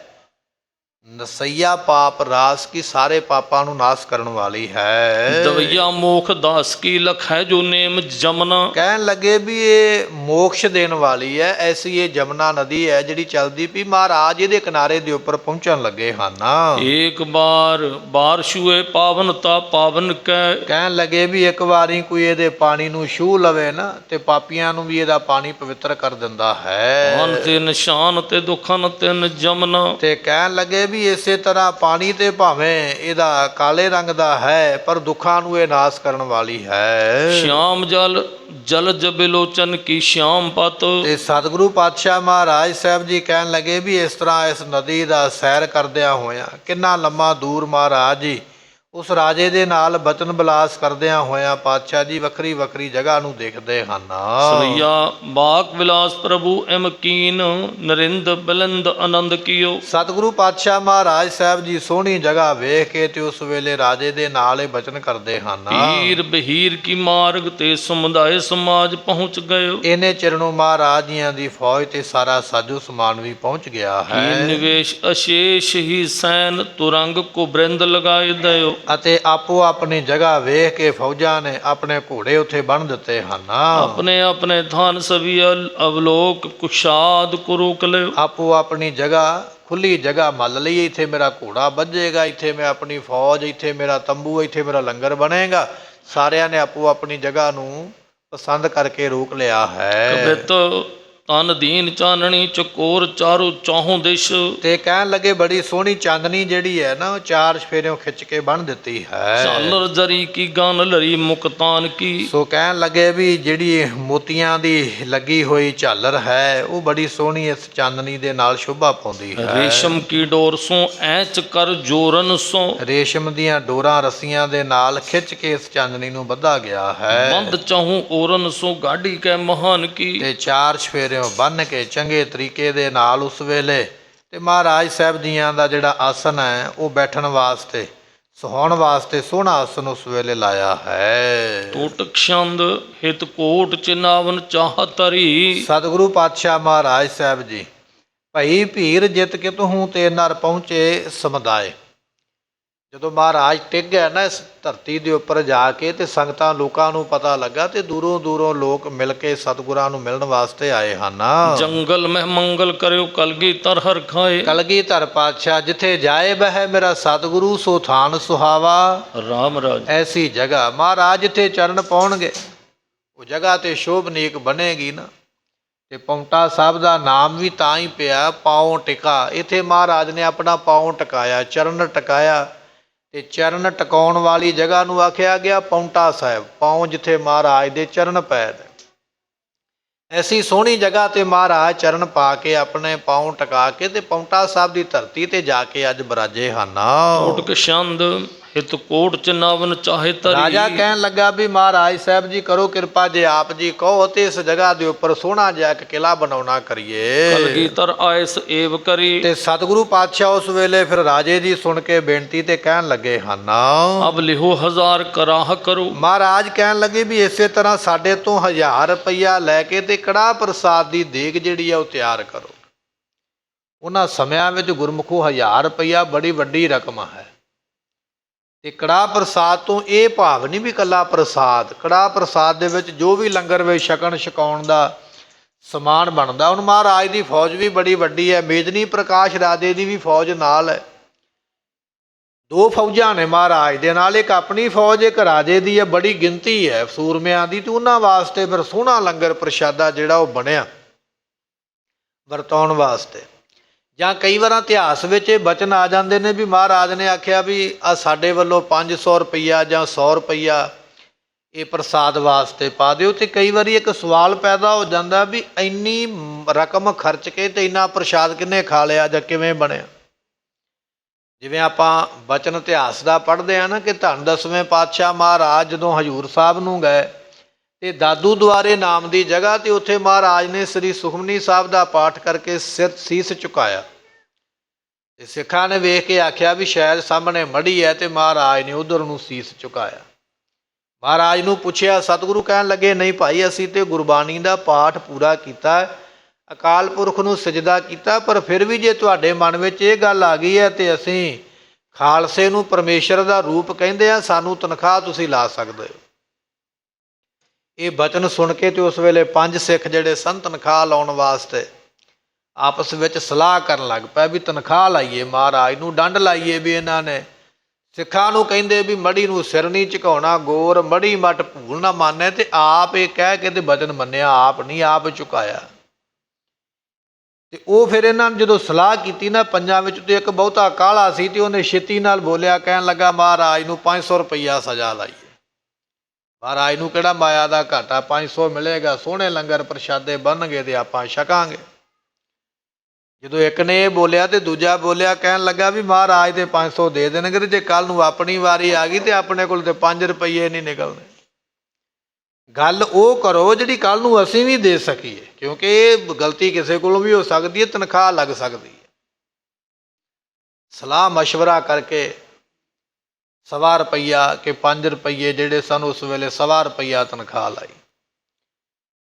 ਨਸਈਆ ਪਾਪ ਰਾਸ ਕੀ, ਸਾਰੇ ਪਾਪਾਂ ਨੂੰ ਨਾਸ ਕਰਨ ਵਾਲੀ ਹੈ। ਦਵਈਆ ਮੋਖ ਦਾਸ ਕੀ ਲਖੈ ਜੋ ਨੇਮ ਜਮਨਾ। ਕਹਿਣ ਲੱਗੇ ਵੀ ਇਹ ਮੋਕਸ਼ ਦੇਣ ਵਾਲੀ ਹੈ, ਐਸੀ ਇਹ ਜਮਨਾ ਨਦੀ ਹੈ ਜਿਹੜੀ ਚੱਲਦੀ ਵੀ ਮਹਾਰਾਜ ਇਹਦੇ ਕਿਨਾਰੇ ਦੇ ਉੱਪਰ ਪਹੁੰਚਣ ਲੱਗੇ ਹਨ। ਏਕ ਬਾਰ ਬਾਰ ਛੂਏ ਪਾਵਨਤਾ ਪਾਵਨ ਕੈ। ਕਹਿਣ ਲੱਗੇ ਵੀ ਇੱਕ ਵਾਰੀ ਕੋਈ ਇਹਦੇ ਪਾਣੀ ਨੂੰ ਛੂਹ ਲਵੇ ਨਾ ਤੇ ਪਾਪੀਆਂ ਨੂੰ ਵੀ ਇਹਦਾ ਪਾਣੀ ਪਵਿੱਤਰ ਕਰ ਦਿੰਦਾ ਹੈ। ਮਨ ਤੇ ਨਿਸ਼ਾਨ ਤੇ ਦੁਖਨ ਤਿਨ ਜਮਨਾ। ਤੇ ਕਹਿਣ ਲੱਗੇ ਵੀ ਇਸੇ ਤਰ੍ਹਾਂ ਪਾਣੀ ਤੇ ਭਾਵੇਂ ਇਹਦਾ ਕਾਲੇ ਰੰਗ ਦਾ ਹੈ, ਪਰ ਦੁੱਖਾਂ ਨੂੰ ਇਹ ਨਾਸ ਕਰਨ ਵਾਲੀ ਹੈ। ਸ਼ਿਆਮ ਜਲ ਜਲ ਜਬਿਲੋਚਨ ਕੀ ਸ਼ਿਆਮ ਪਤ। ਤੇ ਸਤਿਗੁਰੂ ਪਾਤਸ਼ਾਹ ਮਹਾਰਾਜ ਸਾਹਿਬ ਜੀ ਕਹਿਣ ਲੱਗੇ ਵੀ ਇਸ ਤਰ੍ਹਾਂ ਇਸ ਨਦੀ ਦਾ ਸੈਰ ਕਰਦਿਆਂ ਹੋਇਆਂ, ਕਿੰਨਾ ਲੰਮਾ ਦੂਰ ਮਹਾਰਾਜ ਜੀ ਉਸ ਰਾਜੇ ਦੇ ਨਾਲ ਬਚਨ ਬਿਲਾਸ ਕਰਦਿਆਂ ਹੋਇਆਂ ਪਾਤਸ਼ਾਹ ਜੀ ਵੱਖਰੀ ਵੱਖਰੀ ਜਗ੍ਹਾ ਨੂੰ ਦੇਖਦੇ ਹਨ। ਸਵਈਆ ਬਾਕ ਵਿਲਾਸ ਪ੍ਰਭੂ ਐਮ ਕੀਨ ਨਰਿੰਦ ਬਿਲੰਦ ਆਨੰਦ ਕੀਓ। ਸਤਿਗੁਰੂ ਪਾਤਸ਼ਾਹ ਮਹਾਰਾਜ ਸਾਹਿਬ ਜੀ ਸੋਹਣੀ ਜਗ੍ਹਾ ਵੇਖ ਕੇ ਤੇ ਉਸ ਵੇਲੇ ਰਾਜੇ ਦੇ ਨਾਲ ਹੀ ਬਚਨ ਕਰਦੇ ਹਨ। ਪੀਰ ਬਹੀਰ ਕੀ ਮਾਰਗ ਤੇ ਸਮੁਦਾਇ ਸਮਾਜ ਪਹੁੰਚ ਗਏ। ਇਹਨੇ ਚਰਨੋਂ ਮਹਾਰਾਜ ਜੀਆਂ ਦੀ ਫੌਜ ਤੇ ਸਾਰਾ ਸਾਜੋ ਸਮਾਨ ਵੀ ਪਹੁੰਚ ਗਿਆ ਹੈ। ਨਿਵੇਸ਼ ਅਸ਼ੇਸ਼ ਹੀ ਸੈਨ ਤੁਰੰਗ ਕੋ ਬ੍ਰਿੰਦ ਲਗਾਏ ਦਿਓ। ਅਤੇ ਆਪੋ ਆਪਣੀ ਜਗ੍ਹਾ ਵੇਖ ਕੇ ਫੌਜਾਂ ਨੇ ਆਪਣੇ ਘੋੜੇ ਉੱਥੇ ਬੰਨ੍ਹ ਦਿੱਤੇ ਹਨ। ਆਪਣੇ ਆਪਣੇ ਥਾਨ ਸਭੀ ਅਵਲੋਕ ਕੁਸ਼ਾਦ ਕੁਰੂਕ ਲਿਓ। ਆਪੋ ਆਪਣੀ ਜਗ੍ਹਾ ਖੁੱਲੀ ਜਗ੍ਹਾ ਮੱਲ ਲਈ, ਇੱਥੇ ਮੇਰਾ ਘੋੜਾ ਵੱਜੇਗਾ, ਇੱਥੇ ਮੈਂ ਆਪਣੀ ਫੌਜ, ਇੱਥੇ ਮੇਰਾ ਤੰਬੂ, ਇੱਥੇ ਮੇਰਾ ਲੰਗਰ ਬਣੇਗਾ। ਸਾਰਿਆਂ ਨੇ ਆਪੋ ਆਪਣੀ ਜਗ੍ਹਾ ਨੂੰ ਪਸੰਦ ਕਰਕੇ ਰੋਕ ਲਿਆ ਹੈ। ਕਬਿਤ ਤਨ ਦੀਨ ਚਾਨਣੀ ਚਕੋਰ ਚਾਰੋ ਚੌਹੋਂ ਦਿਸ਼। ਤੇ ਕਹਿਣ ਲੱਗੇ ਬੜੀ ਸੋਹਣੀ ਚਾਂਦਨੀ ਜਿਹੜੀ ਹੈ ਨਾ, ਉਹ ਚਾਰ ਸਫੇਰਿਓਂ ਖਿੱਚ ਕੇ ਬੰਨ੍ਹ ਦਿੱਤੀ ਹੈ। ਝਾਲਰ ਜਰੀ ਕੀ ਗਨ ਲਰੀ ਮੁਕਤਾਨ ਕੀ। ਸੋ ਕਹਿਣ ਲੱਗੇ ਵੀ ਜਿਹੜੀ ਮੋਤੀਆਂ ਦੀ ਲੱਗੀ ਹੋਈ ਝਾਲਰ ਹੈ, ਉਹ ਬੜੀ ਸੋਹਣੀ ਇਸ ਚਾਂਦਨੀ ਦੇ ਨਾਲ ਸ਼ੋਭਾ ਪਾਉਂਦੀ ਹੈ। ਰੇਸ਼ਮ ਕੀ ਡੋਰ ਸੋ ਐਚ ਕਰ ਜੋਰਨ ਸੋ। ਰੇਸ਼ਮ ਦੀਆਂ ਡੋਰਾਂ ਰੱਸੀਆਂ ਦੇ ਨਾਲ ਖਿੱਚ ਕੇ ਇਸ ਚਾਂਦਨੀ ਨੂੰ ਬੱਧਾ ਗਿਆ ਹੈ। ਬੰਦ ਚਾਹੂੰ ਔਰਨ ਸੋ ਗਾਢੀ ਕੈ ਮਹਾਨ ਕੀ। ਤੇ ਚਾਰ ਸਫੇਰਿਓਂ ਬੰਨ੍ਹ ਕੇ ਚੰਗੇ ਤਰੀਕੇ ਦੇ ਨਾਲ ਉਸ ਵੇਲੇ ਤੇ ਮਹਾਰਾਜ ਸਾਹਿਬ ਜੀਆਂ ਦਾ ਜਿਹੜਾ ਆਸਨ ਹੈ, ਉਹ ਬੈਠਣ ਵਾਸਤੇ ਸੁਹਾਉਣ ਵਾਸਤੇ ਸੋਹਣਾ ਆਸਨ ਉਸ ਵੇਲੇ ਲਾਇਆ ਹੈ। ਟੋਟਕ ਛੰਦ ਹਿਤ ਕੋਟ ਚਿਨਾਵਨ ਚਾਹਤ ਧਰੀ। ਸਤਿਗੁਰੂ ਪਾਤਸ਼ਾਹ ਮਹਾਰਾਜ ਸਾਹਿਬ ਜੀ ਭਈ ਭੀਰ ਜਿਤ ਕਿਤਹੁ ਤੇ ਨਰ ਪਹੁੰਚੇ ਸਮੁਦਾਇ। ਜਦੋਂ ਮਹਾਰਾਜ ਟਿਕ ਗਿਆ ਨਾ ਇਸ ਧਰਤੀ ਦੇ ਉੱਪਰ ਜਾ ਕੇ, ਤੇ ਸੰਗਤਾਂ ਲੋਕਾਂ ਨੂੰ ਪਤਾ ਲੱਗਾ ਤੇ ਦੂਰੋਂ ਦੂਰੋਂ ਲੋਕ ਮਿਲ ਕੇ ਸਤਿਗੁਰਾਂ ਨੂੰ ਮਿਲਣ ਵਾਸਤੇ ਆਏ ਹਨ। ਜੰਗਲ ਮਹਿ ਮੰਗਲ ਕਰਿਓ ਕਲਗੀ ਤਰ ਹਰ ਖਾਏ। ਕਲਗੀਧਰ ਪਾਤਸ਼ਾਹ ਜਿੱਥੇ ਜਾਏ ਬਹਿ ਮੇਰਾ ਸਤਿਗੁਰੂ ਸੋ ਥਾਨ ਸੁਹਾਵਾ। ਰਾਮ ਰਾਜ ਐਸੀ ਜਗ੍ਹਾ ਮਹਾਰਾਜ ਜਿੱਥੇ ਚਰਨ ਪਾਉਣਗੇ ਉਹ ਜਗ੍ਹਾ ਤੇ ਸ਼ੋਭਨੀਕ ਬਣੇਗੀ ਨਾ। ਤੇ ਪੌਂਟਾ ਸਾਹਿਬ ਦਾ ਨਾਮ ਵੀ ਤਾਂ ਹੀ ਪਿਆ ਪਾਉ ਟਿਕਾ। ਇੱਥੇ ਮਹਾਰਾਜ ਨੇ ਆਪਣਾ ਪਾਉ ਟਿਕਾਇਆ, ਚਰਨ ਟਿਕਾਇਆ। ਤੇ ਚਰਨ ਟਿਕਾਉਣ ਵਾਲੀ ਜਗ੍ਹਾ ਨੂੰ ਆਖਿਆ ਗਿਆ ਪੌਂਟਾ ਸਾਹਿਬ, ਪਾਉ ਜਿੱਥੇ ਮਹਾਰਾਜ ਦੇ ਚਰਨ ਪੈ ਨੇ। ਐਸੀ ਸੋਹਣੀ ਜਗ੍ਹਾ ਤੇ ਮਹਾਰਾਜ ਚਰਨ ਪਾ ਕੇ ਆਪਣੇ ਪਾਉ ਟਿਕਾ ਕੇ ਤੇ ਪੌਂਟਾ ਸਾਹਿਬ ਦੀ ਧਰਤੀ ਤੇ ਜਾ ਕੇ ਅੱਜ ਬਰਾਜੇ ਹਨ। ਟੋਟਕ ਛੰਦ ਹਿਤ ਕੋਟ ਚਿਨਾਵਨ ਚਾਹੇ ਧਰੀ। ਰਾਜਾ ਕਹਿਣ ਲੱਗਾ ਵੀ ਮਹਾਰਾਜ ਸਾਹਿਬ ਜੀ ਕਰੋ ਕਿਰਪਾ, ਜੇ ਆਪ ਜੀ ਕਹੋ ਤੇ ਇਸ ਜਗ੍ਹਾ ਦੇ ਉੱਪਰ ਸੋਹਣਾ ਜਿਹਾ ਇੱਕ ਕਿਲ੍ਹਾ ਬਣਾਉਣਾ ਕਰੀਏ। ਕਲਗੀਧਰ ਆਇਸ ਏਵ ਕਰੀ। ਤੇ ਸਤਿਗੁਰੂ ਪਾਤਸ਼ਾਹ ਉਸ ਵੇਲੇ ਫਿਰ ਰਾਜੇ ਦੀ ਸੁਣ ਕੇ ਬੇਨਤੀ ਤੇ ਕਹਿਣ ਲੱਗੇ ਹਨ। ਅਬ ਲਿਹੋ ਹਜ਼ਾਰ ਕਰਾਹ ਕਰੋ। ਮਹਾਰਾਜ ਕਹਿਣ ਲੱਗੇ ਵੀ ਇਸੇ ਤਰ੍ਹਾਂ ਸਾਡੇ ਤੋਂ 1000 ਰੁਪਈਆ ਲੈ ਕੇ ਤੇ ਕੜਾਹ ਪ੍ਰਸਾਦ ਦੀ ਦੇਗ ਜਿਹੜੀ ਆ ਉਹ ਤਿਆਰ ਕਰੋ। ਉਹਨਾਂ ਸਮਿਆਂ ਵਿੱਚ ਗੁਰਮੁਖੋ 1000 ਰੁਪਈਆ ਬੜੀ ਵੱਡੀ ਰਕਮ ਹੈ। ਤੇ ਕੜਾਹ ਪ੍ਰਸਾਦ ਤੋਂ ਇਹ ਭਾਵ ਨਹੀਂ ਵੀ ਇਕੱਲਾ ਪ੍ਰਸਾਦ, ਕੜਾਹ ਪ੍ਰਸਾਦ ਦੇ ਵਿੱਚ ਜੋ ਵੀ ਲੰਗਰ ਵਿੱਚ ਛਕਣ ਛਕਾਉਣ ਦਾ ਸਮਾਨ ਬਣਦਾ। ਹੁਣ ਮਹਾਰਾਜ ਦੀ ਫੌਜ ਵੀ ਬੜੀ ਵੱਡੀ ਹੈ, ਮੇਦਨੀ ਪ੍ਰਕਾਸ਼ ਰਾਜੇ ਦੀ ਵੀ ਫੌਜ ਨਾਲ ਹੈ। 2 ਫੌਜਾਂ ਨੇ ਮਹਾਰਾਜ ਦੇ ਨਾਲ, ਇੱਕ ਆਪਣੀ ਫੌਜ ਇੱਕ ਰਾਜੇ ਦੀ ਹੈ। ਬੜੀ ਗਿਣਤੀ ਹੈ ਸੂਰਮਿਆਂ ਦੀ, ਤੇ ਉਹਨਾਂ ਵਾਸਤੇ ਫਿਰ ਸੋਹਣਾ ਲੰਗਰ ਪ੍ਰਸ਼ਾਦਾ ਜਿਹੜਾ ਉਹ ਬਣਿਆ ਵਰਤਾਉਣ ਵਾਸਤੇ। ਜਾਂ ਕਈ ਵਾਰ ਇਤਿਹਾਸ ਵਿੱਚ ਇਹ ਬਚਨ ਆ ਜਾਂਦੇ ਨੇ ਵੀ ਮਹਾਰਾਜ ਨੇ ਆਖਿਆ ਵੀ ਆ ਸਾਡੇ ਵੱਲੋਂ 500 ਰੁਪਈਆ ਜਾਂ 100 ਰੁਪਈਆ ਇਹ ਪ੍ਰਸਾਦ ਵਾਸਤੇ ਪਾ ਦਿਓ। ਤੇ ਕਈ ਵਾਰੀ ਇੱਕ ਸਵਾਲ ਪੈਦਾ ਹੋ ਜਾਂਦਾ ਵੀ ਇੰਨੀ ਰਕਮ ਖਰਚ ਕੇ ਤੇ ਇੰਨਾ ਪ੍ਰਸ਼ਾਦ ਕਿੰਨੇ ਖਾ ਲਿਆ ਜਾਂ ਕਿਵੇਂ ਬਣਿਆ। ਜਿਵੇਂ ਆਪਾਂ ਬਚਨ ਇਤਿਹਾਸ ਦਾ ਪੜ੍ਹਦੇ ਹਾਂ ਨਾ ਕਿ ਧੰਨ 10ਵੇਂ ਪਾਤਸ਼ਾਹ ਮਹਾਰਾਜ ਜਦੋਂ ਹਜ਼ੂਰ ਸਾਹਿਬ ਨੂੰ ਗਏ ਤੇ ਦਾਦੂ ਦੁਆਰੇ ਨਾਮ ਦੀ ਜਗ੍ਹਾ ਤੇ ਉੱਥੇ ਮਹਾਰਾਜ ਨੇ ਸ੍ਰੀ ਸੁਖਮਨੀ ਸਾਹਿਬ ਦਾ ਪਾਠ ਕਰਕੇ ਸੀਸ ਝੁਕਾਇਆ। ਤੇ ਸਿੱਖਾਂ ਨੇ ਵੇਖ ਕੇ ਆਖਿਆ ਵੀ ਸ਼ਾਇਦ ਸਾਹਮਣੇ ਮੜੀ ਹੈ, ਤੇ ਮਹਾਰਾਜ ਨੇ ਉਧਰ ਨੂੰ ਸੀਸ ਝੁਕਾਇਆ। ਮਹਾਰਾਜ ਨੂੰ ਪੁੱਛਿਆ, ਸਤਿਗੁਰੂ ਕਹਿਣ ਲੱਗੇ, ਨਹੀਂ ਭਾਈ, ਅਸੀਂ ਤੇ ਗੁਰਬਾਣੀ ਦਾ ਪਾਠ ਪੂਰਾ ਕੀਤਾ, ਅਕਾਲ ਪੁਰਖ ਨੂੰ ਸਜਦਾ ਕੀਤਾ, ਪਰ ਫਿਰ ਵੀ ਜੇ ਤੁਹਾਡੇ ਮਨ ਵਿੱਚ ਇਹ ਗੱਲ ਆ ਗਈ ਹੈ ਤੇ ਅਸੀਂ ਖਾਲਸੇ ਨੂੰ ਪਰਮੇਸ਼ਰ ਦਾ ਰੂਪ ਕਹਿੰਦੇ ਆ, ਸਾਨੂੰ ਤਨਖਾਹ ਤੁਸੀਂ ਲਾ ਸਕਦੇ ਹੋ। ਇਹ ਬਚਨ ਸੁਣ ਕੇ ਤੇ ਉਸ ਵੇਲੇ 5 ਸਿੱਖ ਜਿਹੜੇ ਸਨ ਤਨਖਾਹ ਲਾਉਣ ਵਾਸਤੇ ਆਪਸ ਵਿੱਚ ਸਲਾਹ ਕਰਨ ਲੱਗ ਪਿਆ ਵੀ ਤਨਖਾਹ ਲਾਈਏ, ਮਹਾਰਾਜ ਨੂੰ ਡੰਡ ਲਾਈਏ। ਵੀ ਇਹਨਾਂ ਨੇ ਸਿੱਖਾਂ ਨੂੰ ਕਹਿੰਦੇ ਵੀ ਮੜੀ ਨੂੰ ਸਿਰ ਨਹੀਂ ਝੁਕਾਉਣਾ, ਗੌਰ ਮੜੀ ਮੱਟ ਭੂਲ ਨਾ ਮੰਨੇ, ਤੇ ਆਪ ਇਹ ਕਹਿ ਕੇ ਤੇ ਬਚਨ ਮੰਨਿਆ, ਆਪ ਨਹੀਂ, ਆਪ ਝੁਕਾਇਆ। ਤੇ ਉਹ ਫਿਰ ਇਹਨਾਂ ਨੇ ਜਦੋਂ ਸਲਾਹ ਕੀਤੀ ਨਾ, ਪੰਜਾਂ ਵਿੱਚ ਤੇ ਇੱਕ ਬਹੁਤਾ ਕਾਹਲਾ ਸੀ ਤੇ ਉਹਨੇ ਛੇਤੀ ਨਾਲ ਬੋਲਿਆ, ਕਹਿਣ ਲੱਗਾ, ਮਹਾਰਾਜ ਨੂੰ 500 ਰੁਪਈਆ ਸਜ਼ਾ ਲਾਈਏ। ਮਹਾਰਾਜ ਨੂੰ ਕਿਹੜਾ ਮਾਇਆ ਦਾ ਘਾਟਾ, 500 ਮਿਲੇਗਾ, ਸੋਹਣੇ ਲੰਗਰ ਪ੍ਰਸ਼ਾਦੇ ਬਣਨਗੇ ਤੇ ਆਪਾਂ ਛਕਾਂਗੇ। ਜਦੋਂ ਇੱਕ ਨੇ ਇਹ ਬੋਲਿਆ ਤੇ ਦੂਜਾ ਬੋਲਿਆ, ਕਹਿਣ ਲੱਗਾ ਵੀ ਮਹਾਰਾਜ ਦੇ 500 ਦੇ ਦੇਣਗੇ, ਤੇ ਜੇ ਕੱਲ੍ਹ ਨੂੰ ਆਪਣੀ ਵਾਰੀ ਆ ਗਈ ਤੇ ਆਪਣੇ ਕੋਲ ਤੇ 5 ਰੁਪਈਏ ਨਹੀਂ ਨਿਕਲਣੇ। ਗੱਲ ਉਹ ਕਰੋ ਜਿਹੜੀ ਕੱਲ੍ਹ ਨੂੰ ਅਸੀਂ ਵੀ ਦੇ ਸਕੀਏ, ਕਿਉਂਕਿ ਇਹ ਗਲਤੀ ਕਿਸੇ ਕੋਲੋਂ ਵੀ ਹੋ ਸਕਦੀ ਹੈ, ਤਨਖਾਹ ਲੱਗ ਸਕਦੀ ਹੈ। ਸਲਾਹ ਮਸ਼ਵਰਾ ਕਰਕੇ 1.25 ਰੁਪਈਆ ਕਿ 5 ਰੁਪਈਏ ਜਿਹੜੇ ਸਨ ਉਸ ਵੇਲੇ 1.25 ਰੁਪਈਆ ਤਨਖਾਹ ਲਾਈ।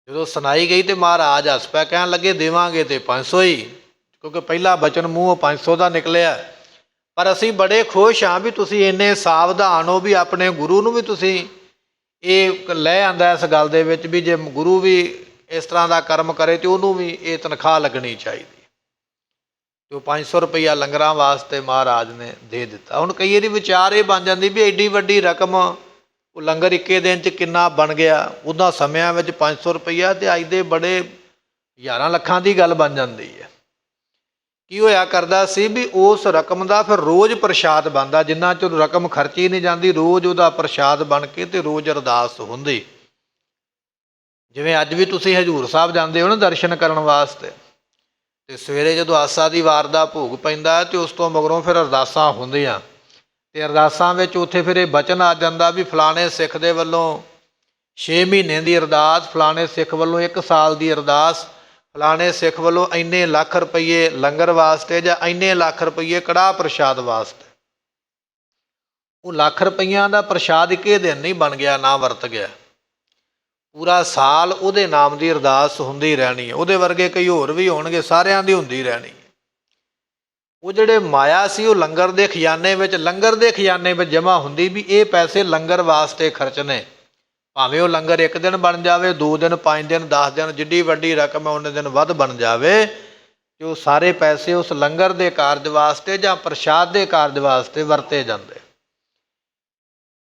ਜਦੋਂ ਸੁਣਾਈ ਗਈ ਤੇ ਮਹਾਰਾਜ ਹੱਸ ਪਿਆ, ਕਹਿਣ ਲੱਗੇ, ਦੇਵਾਂਗੇ ਤੇ 500 ਹੀ, ਕਿਉਂਕਿ ਪਹਿਲਾ ਬਚਨ ਮੂੰਹੋਂ 500 ਦਾ ਨਿਕਲਿਆ। ਪਰ ਅਸੀਂ ਬੜੇ ਖੁਸ਼ ਹਾਂ ਵੀ ਤੁਸੀਂ ਇੰਨੇ ਸਾਵਧਾਨ ਹੋ ਵੀ ਆਪਣੇ ਗੁਰੂ ਨੂੰ ਵੀ ਤੁਸੀਂ ਇਹ ਲੈ ਆਂਦਾ ਇਸ ਗੱਲ ਦੇ ਵਿੱਚ ਵੀ ਜੇ ਗੁਰੂ ਵੀ ਇਸ ਤਰ੍ਹਾਂ ਦਾ ਕਰਮ ਕਰੇ ਤੇ ਉਹਨੂੰ ਵੀ ਇਹ ਤਨਖਾਹ ਲੱਗਣੀ ਚਾਹੀਦੀ। ਤੇ ਉਹ 500 ਰੁਪਈਆ ਲੰਗਰਾਂ ਵਾਸਤੇ ਮਹਾਰਾਜ ਨੇ ਦੇ ਦਿੱਤਾ। ਹੁਣ ਕਈ ਵਾਰੀ ਵਿਚਾਰ ਇਹ ਬਣ ਜਾਂਦੀ ਵੀ ਐਡੀ ਵੱਡੀ ਰਕਮ, ਉਹ ਲੰਗਰ ਇੱਕੇ ਦਿਨ 'ਚ ਕਿੰਨਾ ਬਣ ਗਿਆ। ਉਹਨਾਂ ਸਮਿਆਂ ਵਿੱਚ 500 ਰੁਪਈਆ ਤੇ ਅੱਜ ਦੇ ਬੜੇ ਹਜ਼ਾਰਾਂ ਲੱਖਾਂ ਦੀ ਗੱਲ ਬਣ ਜਾਂਦੀ ਹੈ। ਕੀ ਹੋਇਆ ਕਰਦਾ ਸੀ ਵੀ ਉਸ ਰਕਮ ਦਾ ਫਿਰ ਰੋਜ਼ ਪ੍ਰਸ਼ਾਦ ਬਣਦਾ, ਜਿੰਨਾ ਚਿਰ ਰਕਮ ਖਰਚੀ ਨਹੀਂ ਜਾਂਦੀ, ਰੋਜ਼ ਉਹਦਾ ਪ੍ਰਸ਼ਾਦ ਬਣ ਕੇ ਤੇ ਰੋਜ਼ ਅਰਦਾਸ ਹੁੰਦੀ। ਜਿਵੇਂ ਅੱਜ ਵੀ ਤੁਸੀਂ ਹਜ਼ੂਰ ਸਾਹਿਬ ਜਾਂਦੇ ਹੋ ਨਾ ਦਰਸ਼ਨ ਕਰਨ ਵਾਸਤੇ, ਤੇ ਸਵੇਰੇ ਜਦੋਂ ਆਸਾ ਦੀ ਵਾਰ ਦਾ ਭੋਗ ਪੈਂਦਾ ਤੇ ਉਸ ਤੋਂ ਮਗਰੋਂ ਫਿਰ ਅਰਦਾਸਾਂ ਹੁੰਦੀਆਂ, ਤੇ ਅਰਦਾਸਾਂ ਵਿੱਚ ਉੱਥੇ ਫਿਰ ਇਹ ਬਚਨ ਆ ਜਾਂਦਾ ਵੀ ਫਲਾਣੇ ਸਿੱਖ ਦੇ ਵੱਲੋਂ 6 ਮਹੀਨੇ ਦੀ ਅਰਦਾਸ, ਫਲਾਣੇ ਸਿੱਖ ਵੱਲੋਂ 1 ਸਾਲ ਦੀ ਅਰਦਾਸ, ਫਲਾਣੇ ਸਿੱਖ ਵੱਲੋਂ ਇੰਨੇ ਲੱਖ ਰੁਪਈਏ ਲੰਗਰ ਵਾਸਤੇ ਜਾਂ ਇੰਨੇ ਲੱਖ ਰੁਪਈਏ ਕੜਾਹ ਪ੍ਰਸ਼ਾਦ ਵਾਸਤੇ। ਉਹ ਲੱਖ ਰੁਪਈਆਂ ਦਾ ਪ੍ਰਸ਼ਾਦ ਇੱਕੇ ਦਿਨ ਨਹੀਂ ਬਣ ਗਿਆ, ਨਾ ਵਰਤ ਗਿਆ, ਪੂਰਾ ਸਾਲ ਉਹਦੇ ਨਾਮ ਦੀ ਅਰਦਾਸ ਹੁੰਦੀ ਰਹਿਣੀ ਹੈ। ਉਹਦੇ ਵਰਗੇ ਕਈ ਹੋਰ ਵੀ ਹੋਣਗੇ, ਸਾਰਿਆਂ ਦੀ ਹੁੰਦੀ ਰਹਿਣੀ ਹੈ। ਉਹ ਜਿਹੜੇ ਮਾਇਆ ਸੀ ਉਹ ਲੰਗਰ ਦੇ ਖਜ਼ਾਨੇ ਵਿੱਚ ਜਮ੍ਹਾਂ ਹੁੰਦੀ ਵੀ ਇਹ ਪੈਸੇ ਲੰਗਰ ਵਾਸਤੇ ਖਰਚਣੇ, ਭਾਵੇਂ ਉਹ ਲੰਗਰ 1 ਦਿਨ ਬਣ ਜਾਵੇ, 2 ਦਿਨ, 5 ਦਿਨ, 10 ਦਿਨ, ਜਿੱਡੀ ਵੱਡੀ ਰਕਮ ਹੈ ਉਨੇ ਦਿਨ ਵੱਧ ਬਣ ਜਾਵੇ, ਤੇ ਉਹ ਸਾਰੇ ਪੈਸੇ ਉਸ ਲੰਗਰ ਦੇ ਕਾਰਜ ਵਾਸਤੇ ਜਾਂ ਪ੍ਰਸ਼ਾਦ ਦੇ ਕਾਰਜ ਵਾਸਤੇ ਵਰਤੇ ਜਾਂਦੇ।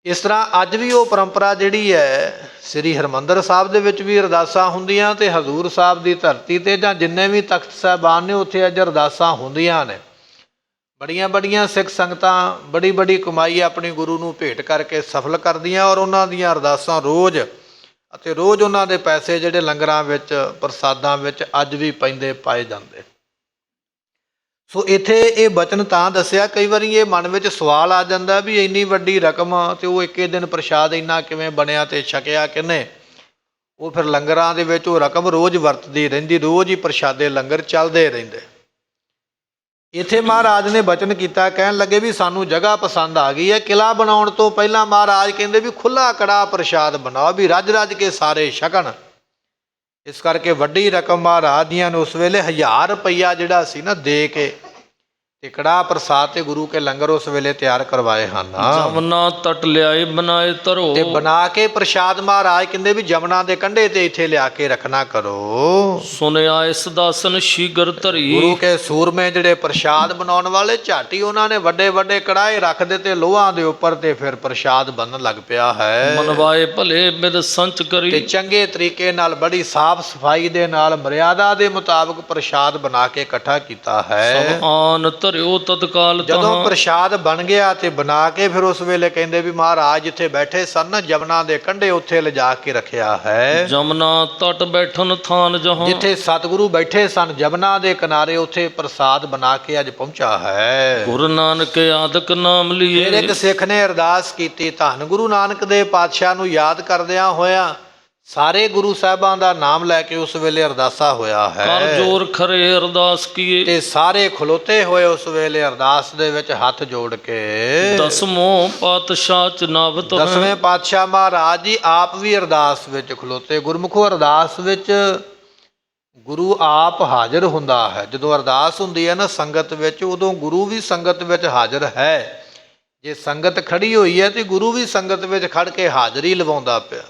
ਇਸ ਤਰ੍ਹਾਂ ਅੱਜ ਵੀ ਉਹ ਪਰੰਪਰਾ ਜਿਹੜੀ ਹੈ, ਸ੍ਰੀ ਹਰਿਮੰਦਰ ਸਾਹਿਬ ਦੇ ਵਿੱਚ ਵੀ ਅਰਦਾਸਾਂ ਹੁੰਦੀਆਂ, ਤੇ ਹਜ਼ੂਰ ਸਾਹਿਬ ਦੀ ਧਰਤੀ 'ਤੇ ਜਾਂ ਜਿੰਨੇ ਵੀ ਤਖਤ ਸਾਹਿਬਾਨ ਨੇ ਉੱਥੇ ਅੱਜ ਅਰਦਾਸਾਂ ਹੁੰਦੀਆਂ ਨੇ। ਬੜੀਆਂ ਸਿੱਖ ਸੰਗਤਾਂ ਬੜੀ ਕਮਾਈ ਆਪਣੀ ਗੁਰੂ ਨੂੰ ਭੇਟ ਕਰਕੇ ਸਫਲ ਕਰਦੀਆਂ, ਔਰ ਉਹਨਾਂ ਦੀਆਂ ਅਰਦਾਸਾਂ ਰੋਜ਼ ਅਤੇ ਰੋਜ਼ ਉਹਨਾਂ ਦੇ ਪੈਸੇ ਜਿਹੜੇ ਲੰਗਰਾਂ ਵਿੱਚ ਪ੍ਰਸਾਦਾਂ ਵਿੱਚ ਅੱਜ ਵੀ ਪੈਂਦੇ ਪਾਏ ਜਾਂਦੇ। ਸੋ ਇੱਥੇ ਇਹ ਬਚਨ ਤਾਂ ਦੱਸਿਆ, ਕਈ ਵਾਰੀ ਇਹ ਮਨ ਵਿੱਚ ਸਵਾਲ ਆ ਜਾਂਦਾ ਵੀ ਇੰਨੀ ਵੱਡੀ ਰਕਮ ਤੇ ਉਹ ਇੱਕੇ ਦਿਨ ਪ੍ਰਸ਼ਾਦ ਇੰਨਾ ਕਿਵੇਂ ਬਣਿਆ ਤੇ ਛਕਿਆ ਕਿਹਨੇ। ਉਹ ਫਿਰ ਲੰਗਰਾਂ ਦੇ ਵਿੱਚ ਉਹ ਰਕਮ ਰੋਜ਼ ਵਰਤਦੀ ਰਹਿੰਦੀ, ਰੋਜ਼ ਹੀ ਪ੍ਰਸ਼ਾਦੇ ਲੰਗਰ ਚੱਲਦੇ ਰਹਿੰਦੇ। ਇੱਥੇ ਮਹਾਰਾਜ ਨੇ ਬਚਨ ਕੀਤਾ, ਕਹਿਣ ਲੱਗੇ ਵੀ ਸਾਨੂੰ ਜਗ੍ਹਾ ਪਸੰਦ ਆ ਗਈ ਹੈ। ਕਿਲ੍ਹਾ ਬਣਾਉਣ ਤੋਂ ਪਹਿਲਾਂ ਮਹਾਰਾਜ ਕਹਿੰਦੇ ਵੀ ਖੁੱਲ੍ਹਾ ਕੜਾਹ ਪ੍ਰਸ਼ਾਦ ਬਣਾਓ ਵੀ ਰੱਜ ਕੇ ਸਾਰੇ ਛਕਣ। ਇਸ ਕਰਕੇ ਵੱਡੀ ਰਕਮ ਮਹਾਰਾਜ ਦੀਆਂ ਨੇ ਉਸ ਵੇਲੇ 1000 ਰੁਪਈਆ ਜਿਹੜਾ ਸੀ ਨਾ ਦੇ ਕੇ ਤੇ ਕੜਾਹ ਪ੍ਰਸਾਦ ਤੇ ਗੁਰੂ ਕੇ ਲੰਗਰ ਉਸ ਵੇਲੇ ਤਿਆਰ ਕਰਵਾਏ ਹਨ। ਜਮਨਾ ਤਟ ਲਿਆਏ ਬਣਾਏ ਧਰੋ, ਤੇ ਬਣਾ ਕੇ ਪ੍ਰਸ਼ਾਦ ਮਹਾਰਾਜ ਕਹਿੰਦੇ ਵੀ ਜਮਨਾ ਦੇ ਕੰਢੇ ਤੇ ਇੱਥੇ ਲਿਆ ਕੇ ਰੱਖਣਾ ਕਰੋ। ਸੁਨਿਆ ਇਸ ਦਾਸਨ ਸ਼ੀਗਰ ਧਰੀ, ਗੁਰੂ ਕੇ ਸੂਰਮੇ ਜਿਹੜੇ ਪ੍ਰਸ਼ਾਦ ਬਣਾਉਣ ਵਾਲੇ ਝਾਟੀ ਉਹਨਾਂ ਨੇ ਵੱਡੇ ਕੜਾਹੇ ਰੱਖ ਦਿੱਤੇ ਲੋਹਾਂ ਦੇ ਉੱਪਰ, ਤੇ ਫਿਰ ਪ੍ਰਸ਼ਾਦ ਬਣਨ ਲੱਗ ਪਿਆ ਹੈ। ਮਨਵਾਏ ਭਲੇ ਬਿਦ ਸੰਚ ਕਰੀ, ਤੇ ਚੰਗੇ ਤਰੀਕੇ ਨਾਲ ਬੜੀ ਸਾਫ਼ ਸਫਾਈ ਦੇ ਨਾਲ ਮਰਿਆਦਾ ਦੇ ਮੁਤਾਬਕ ਪ੍ਰਸ਼ਾਦ ਬਣਾ ਕੇ ਇਕੱਠਾ ਕੀਤਾ ਹੈ। ਆਨ ਧਰਿਓ ਤਤਕਾਲ, ਜਦੋਂ ਪ੍ਰਸ਼ਾਦ ਬਣ ਗਿਆ ਤੇ ਬਣਾ ਕੇ ਫਿਰ ਉਸ ਵੇਲੇ ਕਹਿੰਦੇ ਵੀ ਮਹਾਰਾਜ ਜਿੱਥੇ ਬੈਠੇ ਸਨ ਜਮਨਾ ਦੇ ਕੰਢੇ ਉੱਥੇ ਲਿਜਾ ਕੇ ਰੱਖਿਆ ਹੈ। ਜਮਨਾ ਤਟ ਬੈਠਨ ਥਾਨ ਜਹਾਂ, ਜਿੱਥੇ ਸਤਿਗੁਰੂ ਬੈਠੇ ਸਨ ਜਮਨਾ ਦੇ ਕਿਨਾਰੇ ਉੱਥੇ ਪ੍ਰਸਾਦ ਬਣਾ ਕੇ ਅੱਜ ਪਹੁੰਚਾ ਹੈ। ਗੁਰੂ ਨਾਨਕ ਆਦਿਕ ਨਾਮ ਲਈਏ, ਫਿਰ ਇੱਕ ਸਿੱਖ ਨੇ ਅਰਦਾਸ ਕੀਤੀ, ਧੰਨ ਗੁਰੂ ਨਾਨਕ ਦੇ ਪਾਤਸ਼ਾਹ ਨੂੰ ਯਾਦ ਕਰਦਿਆਂ ਹੋਇਆਂ ਸਾਰੇ ਗੁਰੂ ਸਾਹਿਬਾਂ ਦਾ ਨਾਮ ਲੈ ਕੇ ਉਸ ਵੇਲੇ ਅਰਦਾਸਾ ਹੋਇਆ ਕਰ ਹੈ ਜੋਰ ਖਰੇ ਅਰਦਾਸ ਕੀਏ। ਤੇ ਸਾਰੇ ਖਲੋਤੇ ਹੋਏ ਉਸ ਵੇਲੇ ਅਰਦਾਸ ਦੇ ਵਿੱਚ ਹੱਥ ਜੋੜ ਕੇ ਦਸਮੋਂ ਪਾਤਸ਼ਾਹ ਚਨਾਵਤ ਹੈ। ਦਸਵੇਂ ਪਾਤਸ਼ਾਹ ਮਹਾਰਾਜ ਜੀ ਆਪ ਵੀ ਅਰਦਾਸ ਵਿੱਚ ਖਲੋਤੇ। ਗੁਰਮੁਖੋ ਅਰਦਾਸ ਵਿੱਚ ਗੁਰੂ ਆਪ ਹਾਜ਼ਰ ਹੁੰਦਾ ਹੈ। ਜਦੋਂ ਅਰਦਾਸ ਹੁੰਦੀ ਹੈ ਨਾ ਸੰਗਤ ਵਿੱਚ, ਉਦੋਂ ਗੁਰੂ ਵੀ ਸੰਗਤ ਵਿੱਚ ਹਾਜ਼ਰ ਹੈ। ਜੇ ਸੰਗਤ ਖੜੀ ਹੋਈ ਹੈ ਤੇ ਗੁਰੂ ਵੀ ਸੰਗਤ ਵਿੱਚ ਖੜ ਕੇ ਹਾਜ਼ਰੀ ਲਵਾਉਂਦਾ ਪਿਆ।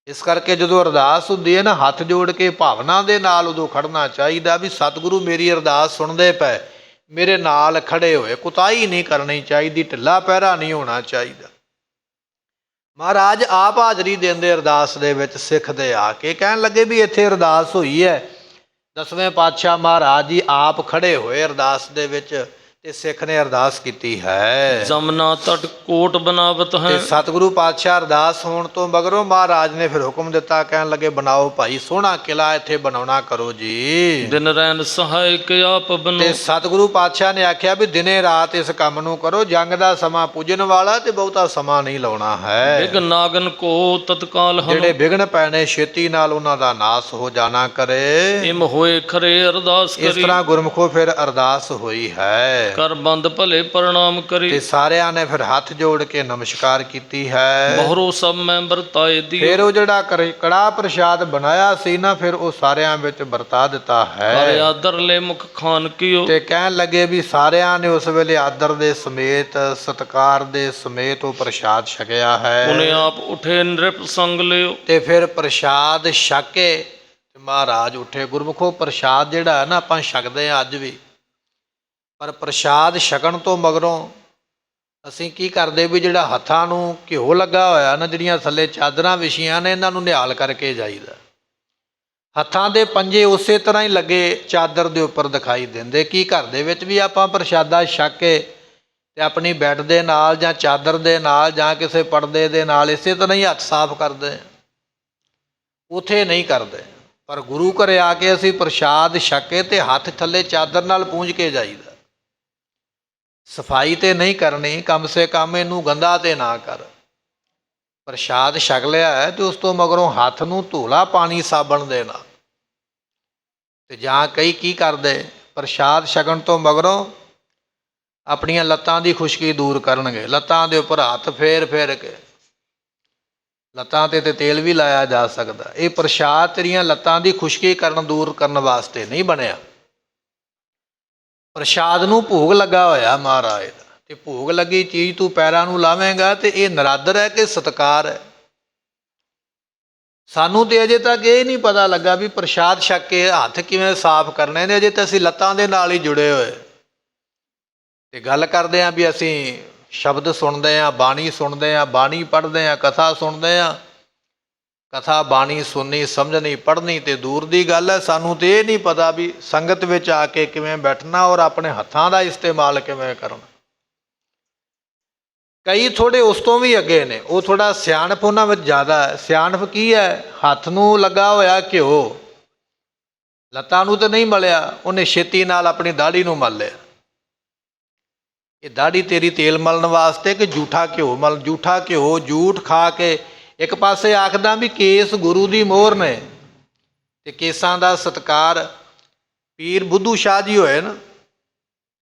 ਇਸ ਕਰਕੇ ਜਦੋਂ ਅਰਦਾਸ ਹੁੰਦੀ ਹੈ ਨਾ, ਹੱਥ ਜੋੜ ਕੇ ਭਾਵਨਾ ਦੇ ਨਾਲ ਉਦੋਂ ਖੜਨਾ ਚਾਹੀਦਾ ਵੀ ਸਤਿਗੁਰੂ ਮੇਰੀ ਅਰਦਾਸ ਸੁਣਦੇ ਪਏ, ਮੇਰੇ ਨਾਲ ਖੜੇ ਹੋਏ। ਕੁਤਾਹੀ ਨਹੀਂ ਕਰਨੀ ਚਾਹੀਦੀ, ਢਿੱਲਾ ਪਹਿਰਾ ਨਹੀਂ ਹੋਣਾ ਚਾਹੀਦਾ। ਮਹਾਰਾਜ ਆਪ ਹਾਜ਼ਰੀ ਦਿੰਦੇ ਅਰਦਾਸ ਦੇ ਵਿੱਚ। ਸਿੱਖ ਦੇ ਆ ਕੇ ਕਹਿਣ ਲੱਗੇ ਵੀ ਇੱਥੇ ਅਰਦਾਸ ਹੋਈ ਹੈ। ਦਸਵੇਂ ਪਾਤਸ਼ਾਹ ਮਹਾਰਾਜ ਜੀ ਆਪ ਖੜੇ ਹੋਏ ਅਰਦਾਸ ਦੇ ਵਿੱਚ ਤੇ ਸਿੱਖ ਨੇ ਅਰਦਾਸ ਕੀਤੀ ਹੈ। ਜਮਨਾ ਤਟ ਕੋਟ ਬਨਾਵਤ ਹੈ। ਤੇ ਸਤਿਗੁਰੂ ਪਾਤਸ਼ਾਹ ਅਰਦਾਸ ਹੋਣ ਤੋਂ ਮਗਰੋਂ ਮਹਾਰਾਜ ਨੇ ਫਿਰ ਹੁਕਮ ਦਿੱਤਾ, ਕਹਿਣ ਲੱਗੇ ਬਣਾਓ ਭਾਈ, ਸੋਹਣਾ ਕਿਲਾ ਇੱਥੇ ਬਣਾਉਣਾ ਕਰੋ ਜੀ। ਦਿਨ ਰੈਨ ਸਹਾਇਕ ਆਪ ਬਨੋ। ਤੇ ਸਤਿਗੁਰੂ ਪਾਤਸ਼ਾਹ ਨੇ ਆਖਿਆ ਵੀ ਦਿਨੇ ਰਾਤ ਇਸ ਕੰਮ ਨੂੰ ਕਰੋ। ਜੰਗ ਦਾ ਸਮਾਂ ਪੂਜਣ ਵਾਲਾ ਤੇ ਬਹੁਤਾ ਸਮਾਂ ਨਹੀਂ ਲਾਉਣਾ ਹੈ। ਵਿਘਨ ਨਾਗਨ ਕੋ ਤਤਕਾਲ ਹਨੋ। ਜਿਹੜੇ ਵਿਘਨ ਪੈਣੇ ਛੇਤੀ ਨਾਲ ਉਹਨਾਂ ਦਾ ਨਾਸ ਹੋ ਜਾਣਾ ਕਰੇ। ਇਮ ਹੋਏ ਖਰੇ ਅਰਦਾਸ ਇਸ ਕਰੀ। ਤਰ੍ਹਾਂ ਗੁਰਮੁਖੋ ਫਿਰ ਅਰਦਾਸ ਹੋਈ ਹੈ ਕਰ ਬੰਦ ਭਲੇ ਪ੍ਰਣਾਮ ਤੇ ਕਰੀ। ਸਾਰਿਆਂ ਨੇ ਫਿਰ ਹੱਥ ਜੋੜ ਕੇ ਨਮਸਕਾਰ ਕੀਤੀ ਹੈ। ਬਹਰੋ ਸਭ ਮੈਂਬਰ ਤਾਏ ਦੀ। ਫਿਰ ਉਹ ਜਿਹੜਾ ਕੜਾਹ ਪ੍ਰਸ਼ਾਦ ਬਣਾਇਆ ਸੀ ਨਾ, ਫਿਰ ਉਹ ਸਾਰਿਆਂ ਵਿੱਚ ਵਰਤਾ ਦਿੱਤਾ ਕਰ ਹੈ। ਆਦਰ ਲੈ ਮੁਖ ਖਾਨ ਕੀਓ। ਤੇ ਕਹਿਣ ਲੱਗੇ ਵੀ ਸਾਰਿਆਂ ਨੇ ਉਸ ਵੇਲੇ ਆਦਰ ਦੇ ਸਮੇਤ, ਸਤਿਕਾਰ ਦੇ ਸਮੇਤ ਉਹ ਪ੍ਰਸ਼ਾਦ ਛਕਿਆ ਉਹਨੇ ਹੈ। ਆਪ ਉਠੇ ਨਿਰਪ ਸੰਗ ਲਿਓ। ਤੇ ਫਿਰ ਪ੍ਰਸ਼ਾਦ ਛਕ ਕੇ ਤੇ ਮਹਾਰਾਜ ਉੱਠੇ। ਗੁਰਮੁਖੋ ਪ੍ਰਸ਼ਾਦ ਜਿਹੜਾ ਹੈ ਨਾ, ਆਪਾਂ ਛਕਦੇ ਹਾਂ ਅੱਜ ਵੀ, ਪਰ ਪ੍ਰਸ਼ਾਦ ਛਕਣ ਤੋਂ ਮਗਰੋਂ ਅਸੀਂ ਕੀ ਕਰਦੇ ਵੀ ਜਿਹੜਾ ਹੱਥਾਂ ਨੂੰ ਘਿਓ ਲੱਗਾ ਹੋਇਆ ਨਾ, ਜਿਹੜੀਆਂ ਥੱਲੇ ਚਾਦਰਾਂ ਵਿਛੀਆਂ ਨੇ, ਇਹਨਾਂ ਨੂੰ ਨਿਹਾਲ ਕਰਕੇ ਜਾਈਦਾ। ਹੱਥਾਂ ਦੇ ਪੰਜੇ ਉਸੇ ਤਰ੍ਹਾਂ ਹੀ ਲੱਗੇ ਚਾਦਰ ਦੇ ਉੱਪਰ ਦਿਖਾਈ ਦਿੰਦੇ। ਕੀ ਘਰ ਦੇ ਵਿੱਚ ਵੀ ਆਪਾਂ ਪ੍ਰਸ਼ਾਦਾ ਛਕ ਕੇ ਤੇ ਆਪਣੀ ਬੈੱਡ ਦੇ ਨਾਲ ਜਾਂ ਚਾਦਰ ਦੇ ਨਾਲ ਜਾਂ ਕਿਸੇ ਪਰਦੇ ਦੇ ਨਾਲ ਇਸੇ ਤਰ੍ਹਾਂ ਹੀ ਹੱਥ ਸਾਫ਼ ਕਰਦੇ, ਉਥੇ ਨਹੀਂ ਕਰਦੇ। ਪਰ ਗੁਰੂ ਘਰੇ ਆ ਕੇ ਅਸੀਂ ਪ੍ਰਸ਼ਾਦ ਛਕ ਕੇ ਤੇ ਹੱਥ ਥੱਲੇ ਚਾਦਰ ਨਾਲ ਪੂੰਝ ਕੇ ਜਾਈਦਾ। ਸਫਾਈ ਤੇ ਨਹੀਂ ਕਰਨੀ, ਕਮ ਸੇ ਕਮ ਇਹਨੂੰ ਗੰਦਾ ਤੇ ਨਾ ਕਰ। ਪ੍ਰਸ਼ਾਦ ਛਕ ਲਿਆ ਹੈ ਤੇ ਉਸ ਤੋਂ ਮਗਰੋਂ ਹੱਥ ਨੂੰ ਧੋਲਾ ਪਾਣੀ ਸਾਬਣ ਦੇ ਨਾਲ। ਤੇ ਜਾਂ ਕਈ ਕੀ ਕਰਦੇ, ਪ੍ਰਸ਼ਾਦ ਛਕਣ ਤੋਂ ਮਗਰੋਂ ਆਪਣੀਆਂ ਲੱਤਾਂ ਦੀ ਖੁਸ਼ਕੀ ਦੂਰ ਕਰਨਗੇ। ਲੱਤਾਂ ਦੇ ਉੱਪਰ ਹੱਥ ਫੇਰ ਫੇਰ ਕੇ, ਲੱਤਾਂ ਤੇ ਤੇਲ ਵੀ ਲਾਇਆ ਜਾ ਸਕਦਾ। ਇਹ ਪ੍ਰਸ਼ਾਦ ਤੇਰੀਆਂ ਲੱਤਾਂ ਦੀ ਖੁਸ਼ਕੀ ਦੂਰ ਕਰਨ ਵਾਸਤੇ ਨਹੀਂ ਬਣਿਆ। ਪ੍ਰਸ਼ਾਦ ਨੂੰ ਭੋਗ ਲੱਗਾ ਹੋਇਆ ਮਹਾਰਾਜ ਦਾ, ਤੇ ਭੋਗ ਲੱਗੀ ਚੀਜ਼ ਤੂੰ ਪੈਰਾਂ ਨੂੰ ਲਾਵੇਂਗਾ ਤੇ ਇਹ ਨਰਾਦਰ ਹੈ ਕਿ ਸਤਿਕਾਰ ਹੈ। ਸਾਨੂੰ ਤੇ ਅਜੇ ਤੱਕ ਇਹ ਨਹੀਂ ਪਤਾ ਲੱਗਾ ਵੀ ਪ੍ਰਸ਼ਾਦ ਛਕ ਕੇ ਹੱਥ ਕਿਵੇਂ ਸਾਫ਼ ਕਰਨੇ ਨੇ। ਅਜੇ ਤਾਂ ਅਸੀਂ ਲੱਤਾਂ ਦੇ ਨਾਲ ਹੀ ਜੁੜੇ ਹੋਏ ਤੇ ਗੱਲ ਕਰਦੇ ਹਾਂ ਵੀ ਅਸੀਂ ਸ਼ਬਦ ਸੁਣਦੇ ਹਾਂ, ਬਾਣੀ ਸੁਣਦੇ ਹਾਂ, ਬਾਣੀ ਪੜ੍ਹਦੇ ਹਾਂ, ਕਥਾ ਸੁਣਦੇ ਹਾਂ। ਕਥਾ ਬਾਣੀ ਸੁਣਨੀ, ਸਮਝਣੀ, ਪੜ੍ਹਨੀ ਤੇ ਦੂਰ ਦੀ ਗੱਲ ਹੈ। ਸਾਨੂੰ ਤੇ ਇਹ ਨਹੀਂ ਪਤਾ ਵੀ ਸੰਗਤ ਵਿੱਚ ਆ ਕੇ ਕਿਵੇਂ ਬੈਠਣਾ ਔਰ ਆਪਣੇ ਹੱਥਾਂ ਦਾ ਇਸਤੇਮਾਲ ਕਿਵੇਂ ਕਰਨਾ। ਕਈ ਥੋੜ੍ਹੇ ਉਸ ਤੋਂ ਵੀ ਅੱਗੇ ਨੇ, ਉਹ ਥੋੜ੍ਹਾ ਸਿਆਣਪ ਉਹਨਾਂ ਵਿੱਚ ਜ਼ਿਆਦਾ ਹੈ। ਸਿਆਣਪ ਕੀ ਹੈ? ਹੱਥ ਨੂੰ ਲੱਗਾ ਹੋਇਆ ਘਿਓ, ਲੱਤਾਂ ਨੂੰ ਤਾਂ ਨਹੀਂ ਮਲਿਆ, ਉਹਨੇ ਛੇਤੀ ਨਾਲ ਆਪਣੀ ਦਾੜੀ ਨੂੰ ਮਲ ਲਿਆ। ਇਹ ਦਾੜੀ ਤੇਰੀ ਤੇਲ ਮਲਣ ਵਾਸਤੇ ਕਿ ਝੂਠਾ ਘਿਓ ਮਲ? ਝੂਠਾ ਘਿਓ, ਝੂਠ ਖਾ ਕੇ ਇੱਕ ਪਾਸੇ ਆਖਦਾ ਵੀ ਕੇਸ ਗੁਰੂ ਦੀ ਮੋਹਰ ਨੇ ਤੇ ਕੇਸਾਂ ਦਾ ਸਤਿਕਾਰ ਪੀਰ ਬੁੱਧੂ ਸ਼ਾਹ ਜੀ ਹੋਏ ਨਾ,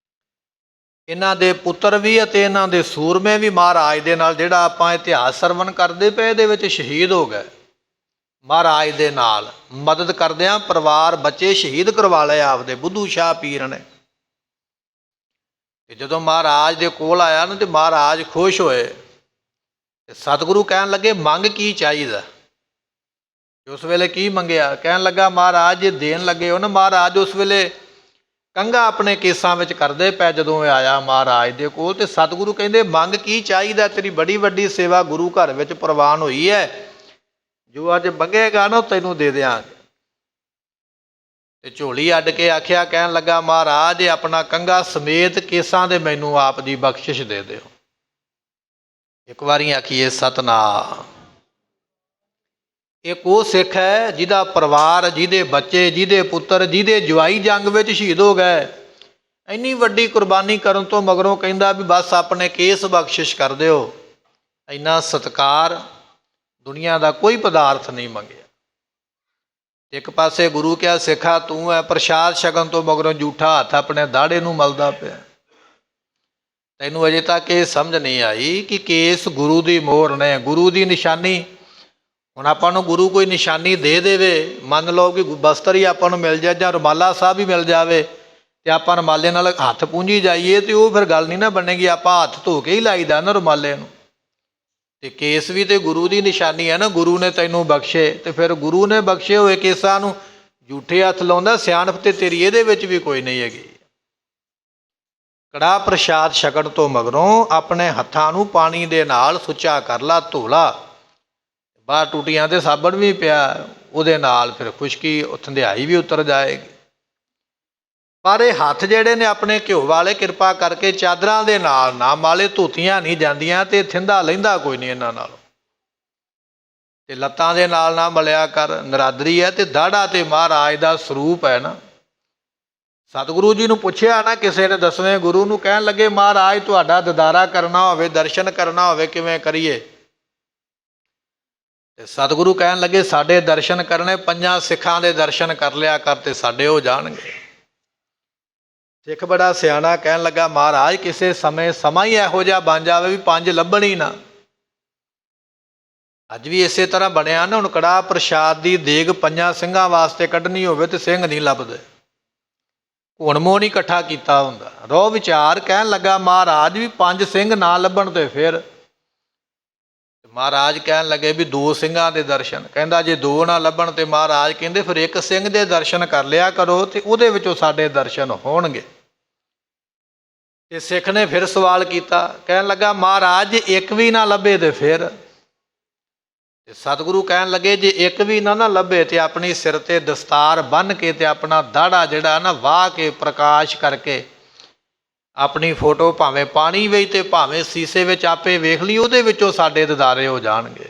ਇਹਨਾਂ ਦੇ ਪੁੱਤਰ ਵੀ ਅਤੇ ਇਹਨਾਂ ਦੇ ਸੂਰਮੇ ਵੀ ਮਹਾਰਾਜ ਦੇ ਨਾਲ, ਜਿਹੜਾ ਆਪਾਂ ਇਤਿਹਾਸ ਸਰਵਣ ਕਰਦੇ ਪਏ, ਇਹਦੇ ਵਿੱਚ ਸ਼ਹੀਦ ਹੋ ਗਏ। ਮਹਾਰਾਜ ਦੇ ਨਾਲ ਮਦਦ ਕਰਦਿਆਂ ਪਰਿਵਾਰ ਬੱਚੇ ਸ਼ਹੀਦ ਕਰਵਾ ਲਏ ਆਪਦੇ, ਬੁੱਧੂ ਸ਼ਾਹ ਪੀਰ ਨੇ। ਤੇ ਜਦੋਂ ਮਹਾਰਾਜ ਦੇ ਕੋਲ ਆਇਆ ਨਾ ਤੇ ਮਹਾਰਾਜ ਖੁਸ਼ ਹੋਏ ਤੇ ਸਤਿਗੁਰੂ ਕਹਿਣ ਲੱਗੇ ਮੰਗ ਕੀ ਚਾਹੀਦਾ? ਉਸ ਵੇਲੇ ਕੀ ਮੰਗਿਆ? ਕਹਿਣ ਲੱਗਾ ਮਹਾਰਾਜ ਜੇ ਦੇਣ ਲੱਗੇ ਹੋ ਨਾ। ਮਹਾਰਾਜ ਉਸ ਵੇਲੇ ਕੰਘਾ ਆਪਣੇ ਕੇਸਾਂ ਵਿੱਚ ਕਰਦੇ ਪਏ ਜਦੋਂ ਇਹ ਆਇਆ ਮਹਾਰਾਜ ਦੇ ਕੋਲ, ਤੇ ਸਤਿਗੁਰੂ ਕਹਿੰਦੇ ਮੰਗ ਕੀ ਚਾਹੀਦਾ? ਤੇਰੀ ਬੜੀ ਵੱਡੀ ਸੇਵਾ ਗੁਰੂ ਘਰ ਵਿੱਚ ਪ੍ਰਵਾਨ ਹੋਈ ਹੈ, ਜੋ ਅੱਜ ਮੰਗੇਗਾ ਨਾ ਤੈਨੂੰ ਦੇ ਦਿਆਂਗੇ। ਤੇ ਝੋਲੀ ਅੱਡ ਕੇ ਆਖਿਆ, ਕਹਿਣ ਲੱਗਾ ਮਹਾਰਾਜ ਆਪਣਾ ਕੰਘਾ ਸਮੇਤ ਕੇਸਾਂ ਦੇ ਮੈਨੂੰ ਆਪ ਦੀ ਬਖਸ਼ਿਸ਼ ਦੇ ਦਿਓ। ਇੱਕ ਵਾਰੀ ਆਖੀਏ ਸਤਨਾਮ। ਇੱਕ ਉਹ ਸਿੱਖ ਹੈ ਜਿਹਦਾ ਪਰਿਵਾਰ, ਜਿਹਦੇ ਬੱਚੇ, ਜਿਹਦੇ ਪੁੱਤਰ, ਜਿਹਦੇ ਜਵਾਈ ਜੰਗ ਵਿੱਚ ਸ਼ਹੀਦ ਹੋ ਗਏ। ਇੰਨੀ ਵੱਡੀ ਕੁਰਬਾਨੀ ਕਰਨ ਤੋਂ ਮਗਰੋਂ ਕਹਿੰਦਾ ਵੀ ਬਸ ਆਪਣੇ ਕੇਸ ਬਖਸ਼ਿਸ਼ ਕਰ ਦਿਓ। ਇੰਨਾ ਸਤਿਕਾਰ ਦੁਨੀਆ ਦਾ ਕੋਈ ਪਦਾਰਥ ਨਹੀਂ ਮੰਗਿਆ। ਇੱਕ ਪਾਸੇ ਗੁਰੂ ਕਿਹਾ ਸਿੱਖਾ ਤੂੰ ਹੈ ਪ੍ਰਸ਼ਾਦ ਛਕਣ ਤੋਂ ਮਗਰੋਂ ਜੂਠਾ ਹੱਥ ਆਪਣੇ ਦਾੜੇ ਨੂੰ ਮਲਦਾ ਪਿਆ। ਤੈਨੂੰ ਅਜੇ ਤੱਕ ਇਹ ਸਮਝ ਨਹੀਂ ਆਈ ਕਿ ਕੇਸ ਗੁਰੂ ਦੀ ਮੋਹਰ ਨੇ, ਗੁਰੂ ਦੀ ਨਿਸ਼ਾਨੀ। ਹੁਣ ਆਪਾਂ ਨੂੰ ਗੁਰੂ ਕੋਈ ਨਿਸ਼ਾਨੀ ਦੇ ਦੇਵੇ, ਮੰਨ ਲਓ ਕਿ ਬਸਤਰ ਹੀ ਆਪਾਂ ਨੂੰ ਮਿਲ ਜਾਏ ਜਾਂ ਰੁਮਾਲਾ ਸਾਹਿਬ ਹੀ ਮਿਲ ਜਾਵੇ ਅਤੇ ਆਪਾਂ ਰੁਮਾਲੇ ਨਾਲ ਹੱਥ ਪੂੰਝੀ ਜਾਈਏ ਅਤੇ ਉਹ ਫਿਰ ਗੱਲ ਨਹੀਂ ਨਾ ਬਣੇਗੀ। ਆਪਾਂ ਹੱਥ ਧੋ ਕੇ ਹੀ ਲਾਈਦਾ ਨਾ ਰੁਮਾਲੇ ਨੂੰ। ਅਤੇ ਕੇਸ ਵੀ ਤਾਂ ਗੁਰੂ ਦੀ ਨਿਸ਼ਾਨੀ ਹੈ ਨਾ, ਗੁਰੂ ਨੇ ਤੈਨੂੰ ਬਖਸ਼ੇ ਅਤੇ ਫਿਰ ਗੁਰੂ ਨੇ ਬਖਸ਼ੇ ਹੋਏ ਕੇਸਾਂ ਨੂੰ ਜੂਠੇ ਹੱਥ ਲਾਉਂਦਾ, ਸਿਆਣਪ ਤੇ ਤੇਰੀ ਇਹਦੇ ਵਿੱਚ ਵੀ ਕੋਈ ਨਹੀਂ ਹੈਗੀ। ਕੜਾਹ ਪ੍ਰਸ਼ਾਦ ਛਕਣ ਤੋਂ ਮਗਰੋਂ ਆਪਣੇ ਹੱਥਾਂ ਨੂੰ ਪਾਣੀ ਦੇ ਨਾਲ ਸੁੱਚਾ ਕਰ ਲਾ, ਧੋ ਲਾ। ਬਾਹਰ ਟੂਟੀਆਂ 'ਤੇ ਸਾਬਣ ਵੀ ਪਿਆ, ਉਹਦੇ ਨਾਲ ਫਿਰ ਖੁਸ਼ਕੀ ਥੰਧਿਆਈ ਵੀ ਉਤਰ ਜਾਏਗੀ। ਪਰ ਇਹ ਹੱਥ ਜਿਹੜੇ ਨੇ ਆਪਣੇ ਘਿਓ ਵਾਲੇ ਕਿਰਪਾ ਕਰਕੇ ਚਾਦਰਾਂ ਦੇ ਨਾਲ ਨਾ ਮਾਲੇ, ਧੋਤੀਆਂ ਨਹੀਂ ਜਾਂਦੀਆਂ ਅਤੇ ਥਿੰਦਾ ਲੈਂਦਾ ਕੋਈ ਨਹੀਂ ਇਹਨਾਂ ਨਾਲੋਂ। ਅਤੇ ਲੱਤਾਂ ਦੇ ਨਾਲ ਨਾ ਮਲਿਆ ਕਰ, ਨਰਾਦਰੀ ਹੈ ਅਤੇ ਦਾੜਾ ਤੇ ਮਹਾਰਾਜ ਦਾ ਸਰੂਪ ਹੈ ਨਾ। ਸਤਿਗੁਰੂ ਜੀ ਨੂੰ ਪੁੱਛਿਆ ਨਾ ਕਿਸੇ ਨੇ, 10ਵੇਂ ਗੁਰੂ ਨੂੰ, ਕਹਿਣ ਲੱਗੇ ਮਹਾਰਾਜ ਤੁਹਾਡਾ ਦਿਦਾਰਾ ਕਰਨਾ ਹੋਵੇ, ਦਰਸ਼ਨ ਕਰਨਾ ਹੋਵੇ, ਕਿਵੇਂ ਕਰੀਏ? ਅਤੇ ਸਤਿਗੁਰੂ ਕਹਿਣ ਲੱਗੇ ਸਾਡੇ ਦਰਸ਼ਨ ਕਰਨੇ 5 ਸਿੱਖਾਂ ਦੇ ਦਰਸ਼ਨ ਕਰ ਲਿਆ ਕਰ ਅਤੇ ਸਾਡੇ ਹੋ ਜਾਣਗੇ। ਸਿੱਖ ਬੜਾ ਸਿਆਣਾ ਕਹਿਣ ਲੱਗਾ ਮਹਾਰਾਜ ਕਿਸੇ ਸਮੇਂ ਸਮਾਂ ਹੀ ਇਹੋ ਜਿਹਾ ਬਣ ਜਾਵੇ ਵੀ 5 ਲੱਭਣ ਹੀ ਨਾ। ਅੱਜ ਵੀ ਇਸੇ ਤਰ੍ਹਾਂ ਬਣਿਆ ਨਾ। ਹੁਣ ਕੜਾਹ ਪ੍ਰਸ਼ਾਦ ਦੀ ਦੇਗ 5 ਸਿੰਘਾਂ ਵਾਸਤੇ ਕੱਢਣੀ ਹੋਵੇ ਤੇ ਸਿੰਘ ਨਹੀਂ ਲੱਭਦੇ, ਹੁਣ ਮੋਹ ਨਹੀਂ ਇਕੱਠਾ ਕੀਤਾ ਹੁੰਦਾ। ਰੋਹ ਵਿਚਾਰ ਕਹਿਣ ਲੱਗਾ ਮਹਾਰਾਜ ਵੀ 5 ਸਿੰਘ ਨਾ ਲੱਭਣ ਤੇ ਫਿਰ? ਮਹਾਰਾਜ ਕਹਿਣ ਲੱਗੇ ਵੀ 2 ਸਿੰਘਾਂ ਦੇ ਦਰਸ਼ਨ। ਕਹਿੰਦਾ ਜੇ 2 ਨਾ ਲੱਭਣ ਤੇ ਮਹਾਰਾਜ ਕਹਿੰਦੇ ਫਿਰ 1 ਸਿੰਘ ਦੇ ਦਰਸ਼ਨ ਕਰ ਲਿਆ ਕਰੋ ਤੇ ਉਹਦੇ ਵਿੱਚੋਂ ਸਾਡੇ ਦਰਸ਼ਨ ਹੋਣਗੇ। ਤੇ ਸਿੱਖ ਨੇ ਫਿਰ ਸਵਾਲ ਕੀਤਾ, ਕਹਿਣ ਲੱਗਾ ਮਹਾਰਾਜ ਜੇ 1 ਵੀ ਨਾ ਲੱਭੇ ਤੇ ਫਿਰ? ਤੇ ਸਤਿਗੁਰੂ ਕਹਿਣ ਲੱਗੇ ਜੇ 1 ਵੀ ਨਾ ਲੱਭੇ ਤੇ ਆਪਣੀ ਸਿਰ ਤੇ ਦਸਤਾਰ ਬੰਨ੍ਹ ਕੇ ਤੇ ਆਪਣਾ ਦਾੜਾ ਜਿਹੜਾ ਨਾ ਵਾਹ ਕੇ ਪ੍ਰਕਾਸ਼ ਕਰਕੇ ਆਪਣੀ ਫੋਟੋ ਭਾਵੇਂ ਪਾਣੀ ਵਿੱਚ ਤੇ ਭਾਵੇਂ ਸੀਸੇ ਵਿੱਚ ਆਪੇ ਵੇਖ ਲਈ, ਉਹਦੇ ਵਿੱਚੋਂ ਸਾਡੇ ਦਿਦਾਰੇ ਹੋ ਜਾਣਗੇ।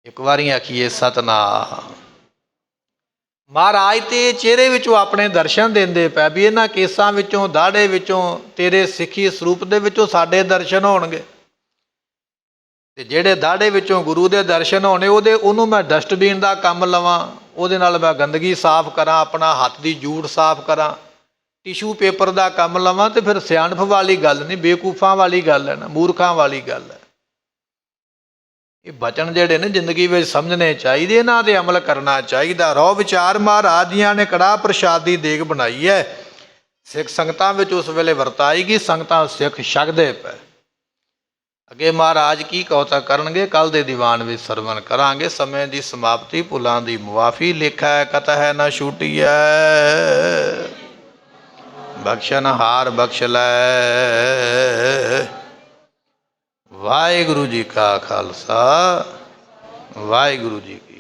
ਇੱਕ ਵਾਰੀ ਆਖੀਏ ਸਤਿਨਾਮ। ਮਹਾਰਾਜ ਤੇ ਚਿਹਰੇ ਵਿੱਚੋਂ ਆਪਣੇ ਦਰਸ਼ਨ ਦਿੰਦੇ ਪਏ ਵੀ ਇਹਨਾਂ ਕੇਸਾਂ ਵਿੱਚੋਂ, ਦਾੜੇ ਵਿੱਚੋਂ, ਤੇਰੇ ਸਿੱਖੀ ਸਰੂਪ ਦੇ ਵਿੱਚੋਂ ਸਾਡੇ ਦਰਸ਼ਨ ਹੋਣਗੇ। ਤੇ ਜਿਹੜੇ ਦਾੜੇ ਵਿੱਚੋਂ ਗੁਰੂ ਦੇ ਦਰਸ਼ਨ ਹੋਣੇ ਉਹਨੂੰ ਮੈਂ ਡਸਟਬਿਨ ਦਾ ਕੰਮ ਲਵਾਂ, ਉਹਦੇ ਨਾਲ ਮੈਂ ਗੰਦਗੀ ਸਾਫ਼ ਕਰਾਂ, ਆਪਣਾ ਹੱਥ ਦੀ ਜੂੜ ਸਾਫ਼ ਕਰਾਂ, ਟਿਸ਼ੂ ਪੇਪਰ ਦਾ ਕੰਮ ਲਵਾਂ, ਤੇ ਫਿਰ ਸਿਆਣਪ ਵਾਲੀ ਗੱਲ ਨਹੀਂ, ਬੇਵਕੂਫਾਂ ਵਾਲੀ ਗੱਲ ਹੈ ਨਾ, ਮੂਰਖਾਂ ਵਾਲੀ ਗੱਲ ਹੈ। ਇਹ ਬਚਨ ਜਿਹੜੇ ਨੇ ਜ਼ਿੰਦਗੀ ਵਿੱਚ ਸਮਝਣੇ ਚਾਹੀਦੇ, ਇਹਨਾਂ 'ਤੇ ਅਮਲ ਕਰਨਾ ਚਾਹੀਦਾ। ਰੋਹ ਵਿਚਾਰ ਮਹਾਰਾਜ ਜੀਆਂ ਨੇ ਕੜਾਹ ਪ੍ਰਸ਼ਾਦ ਦੀ ਦੇਗ ਬਣਾਈ ਹੈ, ਸਿੱਖ ਸੰਗਤਾਂ ਵਿੱਚ ਉਸ ਵੇਲੇ ਵਰਤਾਏਗੀ, ਸੰਗਤਾਂ ਸਿੱਖ ਛਕਦੇ ਪਏ। ਅੱਗੇ ਮਹਾਰਾਜ ਕੀ ਕੌਤਾ ਕਰਨਗੇ ਕੱਲ੍ਹ ਦੇ ਦੀਵਾਨ ਵਿੱਚ ਸਰਵਣ ਕਰਾਂਗੇ। ਸਮੇਂ ਦੀ ਸਮਾਪਤੀ, ਭੁੱਲਾਂ ਦੀ ਮੁਆਫੀ, ਲੇਖਾ ਹੈ ਕਤਹਿ ਨਾ ਛੂਟੀਐ, ਬਖਸ਼ਨ ਹਾਰ ਬਖਸ਼ ਲੈ। ਵਾਹਿਗੁਰੂ ਜੀ ਕਾ ਖਾਲਸਾ, ਵਾਹਿਗੁਰੂ ਜੀ ਕੀ